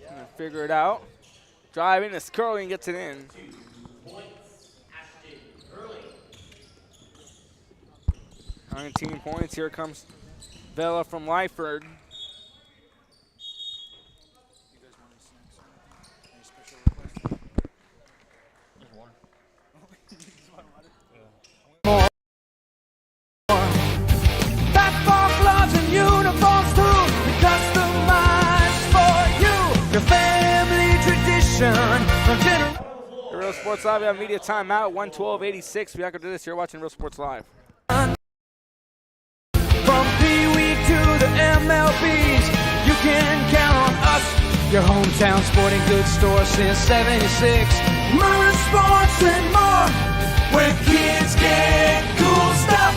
A: Gonna figure it out. Driving, it's curling, gets it in.
D: 2 points, Ashton Curling.
A: 19 points. Here comes Vela from Lyford.
B: Gloves and uniforms too, customized for you. Your family tradition from generation.
A: Real Sports Live, we have media timeout, 112.86. We have to do this here watching Real Sports Live.
B: From Pee Wee to the MLBs, you can count on us. Your hometown sporting goods store since '76. Marine Sports and more, where kids get cool stuff.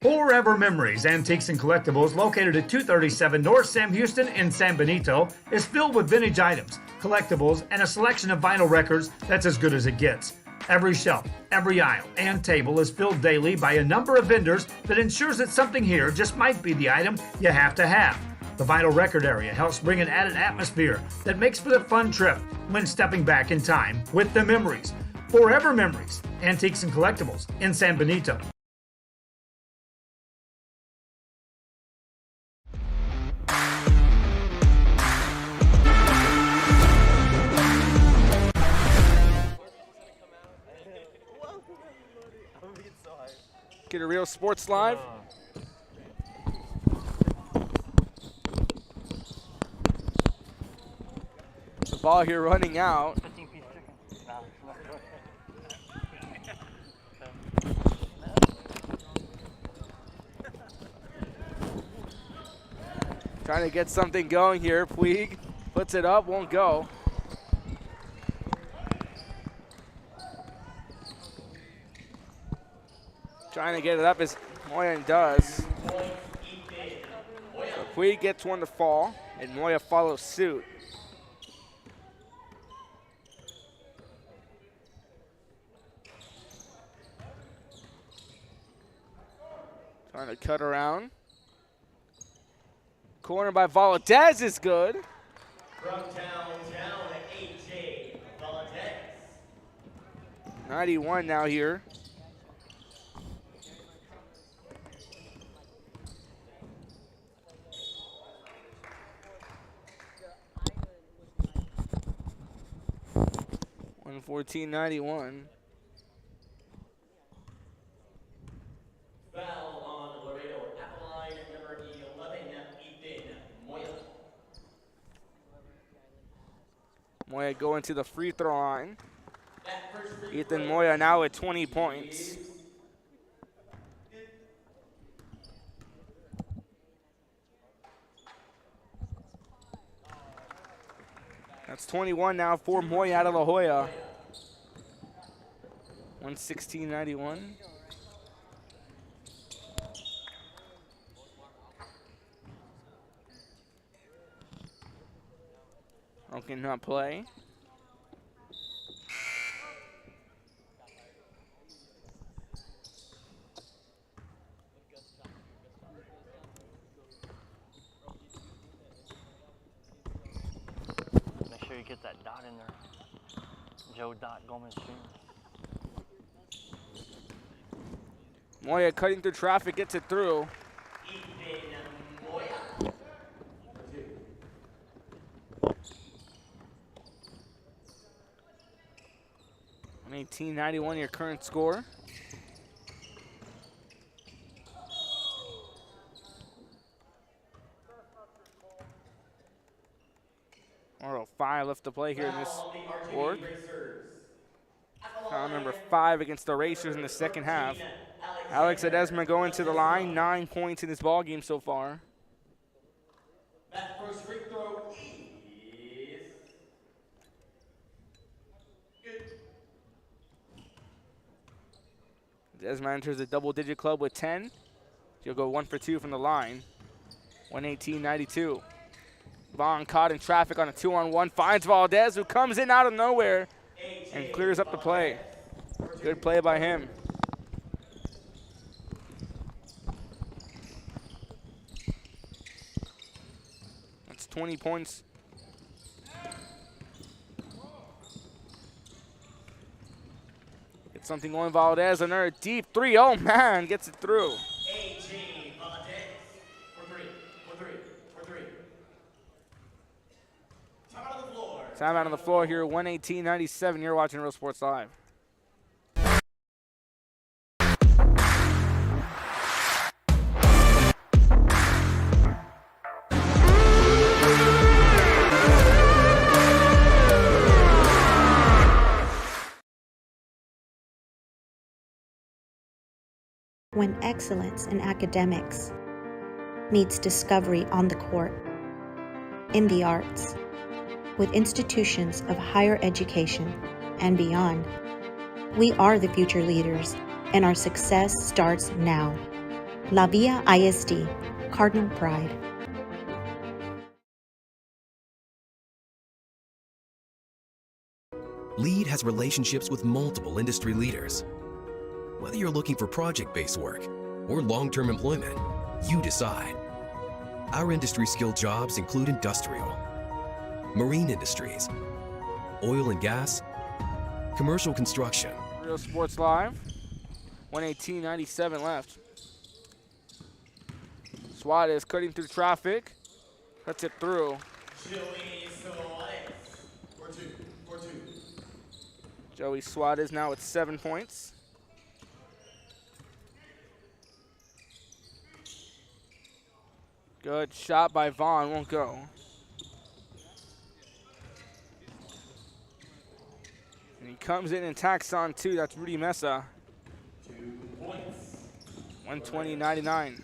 I: Forever Memories, Antiques and Collectibles, located at 237 North Sam Houston in San Benito, is filled with vintage items, collectibles, and a selection of vinyl records that's as good as it gets. Every shelf, every aisle, and table is filled daily by a number of vendors that ensures that something here just might be the item you have to have. The vinyl record area helps bring an added atmosphere that makes for the fun trip when stepping back in time with the memories. Forever Memories, Antiques and Collectibles in San Benito.
A: Get a Real Sports Live. The ball here running out. Trying to get something going here. Puig puts it up, won't go. Trying to get it up as Moya does. So Puig gets one to fall, and Moya follows suit. Trying to cut around. Corner by Valadez is good.
D: From downtown, AJ Valadez.
A: 91 now here. $114.91.
D: Foul on Laredo at the line, number 11, Ethan Moya.
A: Moya going to the free throw line. Ethan Moya now at 20 points. That's 21 now for Moya out of La Jolla. 116.91. Okay, not play.
C: Make sure you get that dot in there. Joe Dot Gomez Jr.
A: Moya cutting through traffic, gets it through.
D: Ethan Moya.
A: 118.91 your current score. Or 5 left to play here in this board. Foul number 5 against the Racers in the second half. Alex Edesma going to the line, 9 points in this ball game so far.
D: That first free throw is good.
A: Edesma enters the double-digit club with 10. She'll go 1 for 2 from the line. 118.92. Vaughn caught in traffic on a 2-on-1, finds Valdez, who comes in out of nowhere and clears up the play. Good play by him. That's 20 points. Get something going, Valdez, another deep 3. Oh man, gets it through.
D: AJ Valadez for three. Time out on the floor.
A: Time out on the floor here, 118.97. You're watching Real Sports Live.
N: When excellence in academics meets discovery on the court, in the arts, with institutions of higher education and beyond, we are the future leaders, and our success starts now. La Villa ISD, Cardinal Pride.
F: LEAD has relationships with multiple industry leaders. Whether you're looking for project-based work or long-term employment, you decide. Our industry-skilled jobs include industrial, marine industries, oil and gas, commercial construction.
A: Real Sports Live, 118.97 left. Suarez cutting through traffic, cuts it through. Joey Suarez now with 7 points. Good shot by Vaughn, won't go. And he comes in and tacks on 2. That's Rudy Mesa.
D: 2 points.
A: 120-99.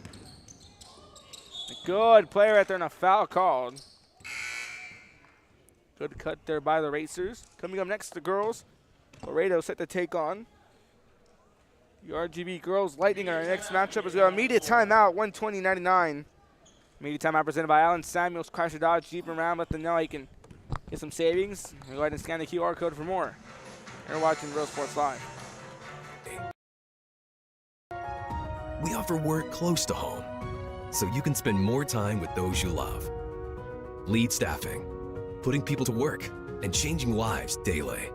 A: A good play right there and a foul called. Good cut there by the Racers. Coming up next, the girls. Laredo set to take on the RGV girls Lightning in our next matchup as we have immediate timeout, 120-99. Immediate timeout presented by Alan Samuels, Chrysler Dodge, Jeep and Ram. Let them know you can get some savings. Go ahead and scan the QR code for more. You're watching Real Sports Live.
F: We offer work close to home, so you can spend more time with those you love. Lead Staffing, putting people to work and changing lives daily.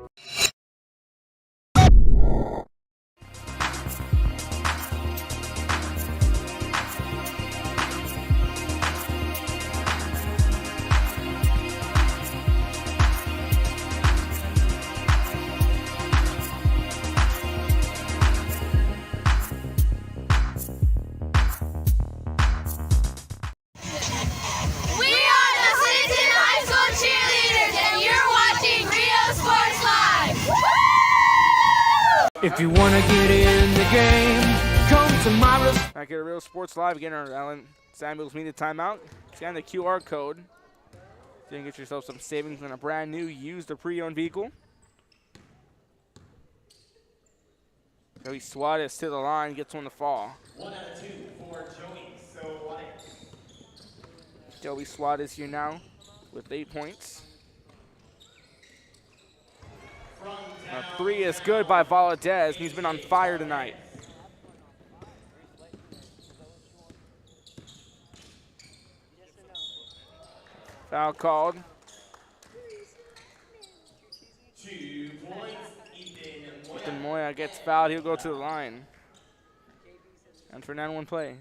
B: If you want to get in the game, come to my...
A: Back here at Real Sports Live again, our Alan Samuels immediate timeout. Scan the QR code. So you can get yourself some savings on a brand new used or pre-owned vehicle. Joey Suarez to the line, gets one to fall.
D: 1 out of 2 for Joey Suarez.
A: Joey Suarez here now with 8 points. A 3 is good by Valadez. He's been on fire tonight. Foul called.
D: 2 points,
A: Ethan Moya gets fouled. He'll go to the line. And for 9-1 play.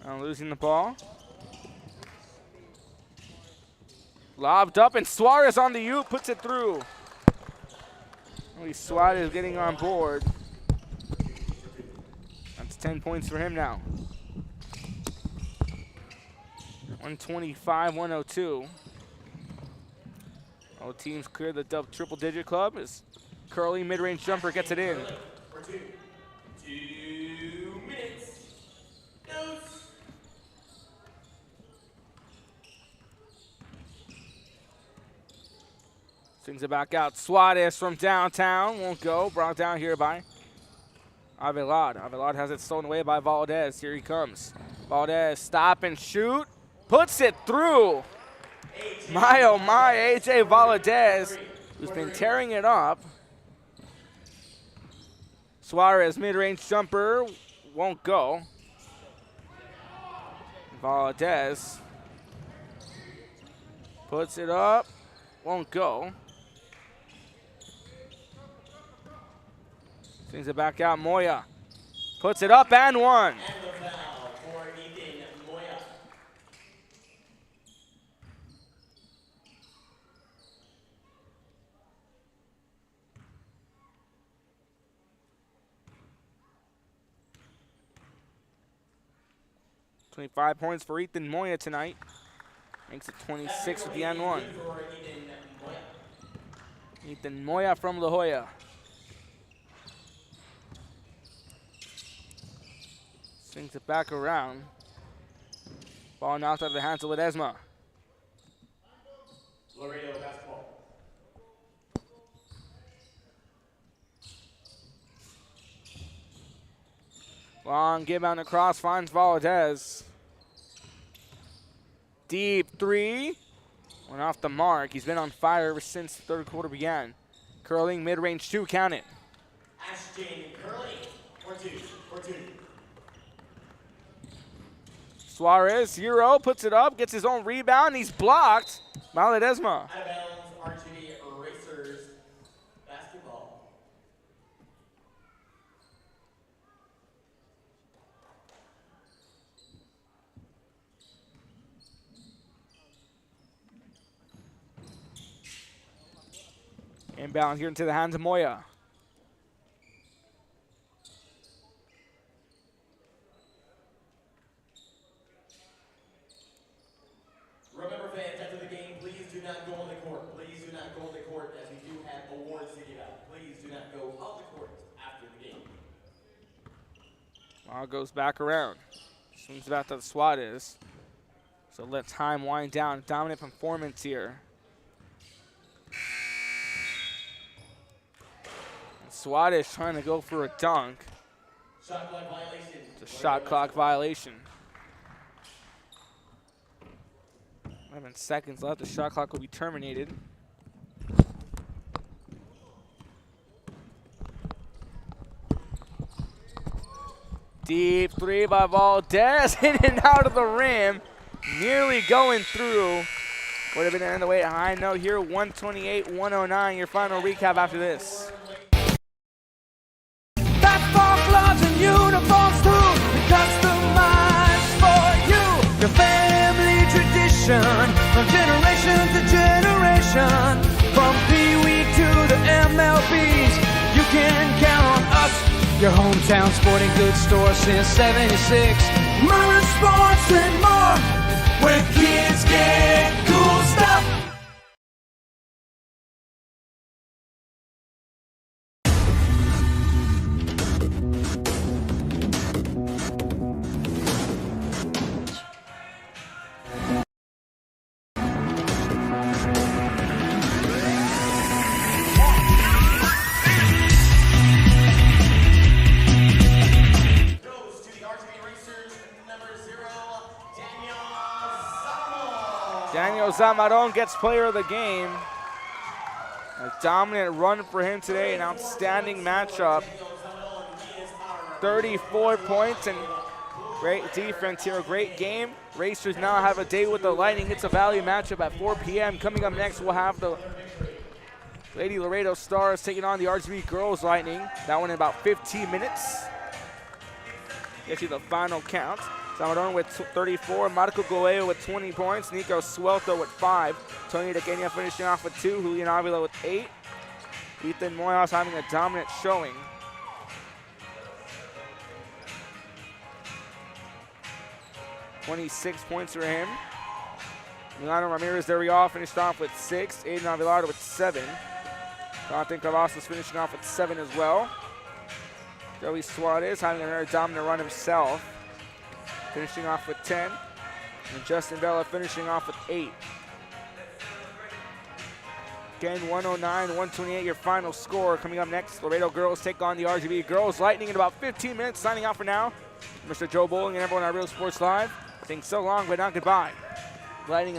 A: Now losing the ball. Lobbed up, and Suarez on the U puts it through. Suarez getting on board. That's 10 points for him now. 125-102. All teams clear the triple-digit club as Curly mid-range jumper gets it in.
D: For 2. 2 minutes. Dose.
A: Swings it back out. Suarez from downtown. Won't go. Brought down here by Avelad. Avelad has it stolen away by Valdez. Here he comes. Valdez, stop and shoot. Puts it through. My, oh my, AJ Valdez, who's been tearing it up. Suarez, mid-range jumper. Won't go. Valdez puts it up. Won't go. Swings it back out. Moya puts it up and one.
D: And the foul for Ethan Moya.
A: $25 points for Ethan Moya tonight. Makes it 26 with the N1. Ethan Moya from La Jolla. Swings it back around. Ball knocked out of the hands of Ledesma.
D: Laredo basketball.
A: Long give out across, finds Valdez. Deep 3. Went off the mark. He's been on fire ever since the third quarter began. Curling mid-range 2, count it.
D: Ashton Curling for 2.
A: Suarez, 0, puts it up, gets his own rebound. He's blocked by Ledesma.
D: Out of bounds, RGV Racers basketball.
A: Inbound here into the hands of Moya.
D: Remember, fans, after the game, please do not go on the court. Please do not go on the court, as we do have awards to give out. Please do not go on the court after the game.
A: Ball goes back around. Swings back to the SWAT is. So let time wind down. Dominant performance here. And SWAT is trying to go for a dunk.
D: Shot clock violation.
A: It's a shot clock violation. 11 seconds left. The shot clock will be terminated. Deep three by Valdez, in and out of the rim. Nearly going through. Would have been on the way to high note here. 128-109. Your final recap after this.
B: Basketball gloves and uniforms too, customized for you. Your family tradition, from generation to generation. From Pee Wee to the MLBs, you can count on us. Your hometown sporting goods store since '76. Marine Sports and more, where kids get cool stuff.
A: Daniel Zamaron gets player of the game. A dominant run for him today, an outstanding matchup. 34 points and great defense here, a great game. Racers now have a date with the Lightning. It's a value matchup at 4 p.m. Coming up next, we'll have the Lady Laredo Stars taking on the RGV Girls Lightning. That one in about 15 minutes. Get you the final count. Zamaron with 34, Marco Goeo with 20 points, Nico Suelto with 5, Tony DeGenia finishing off with 2, Julian Avila with 8, Ethan Moyos having a dominant showing. $26 points for him. Milano Ramirez de Real finished off with 6, Aiden Avilardo with 7. Jonathan Cavazos finishing off with 7 as well. Joey Suarez having another dominant run himself, finishing off with 10, and Justin Vela finishing off with 8. Again, 109-128, your final score. Coming up next, Laredo girls take on the RGV Girls Lightning in about 15 minutes. Signing out for now, Mr. Joe Bowling and everyone at Real Sports Live. Saying so long, but not goodbye. Lightning and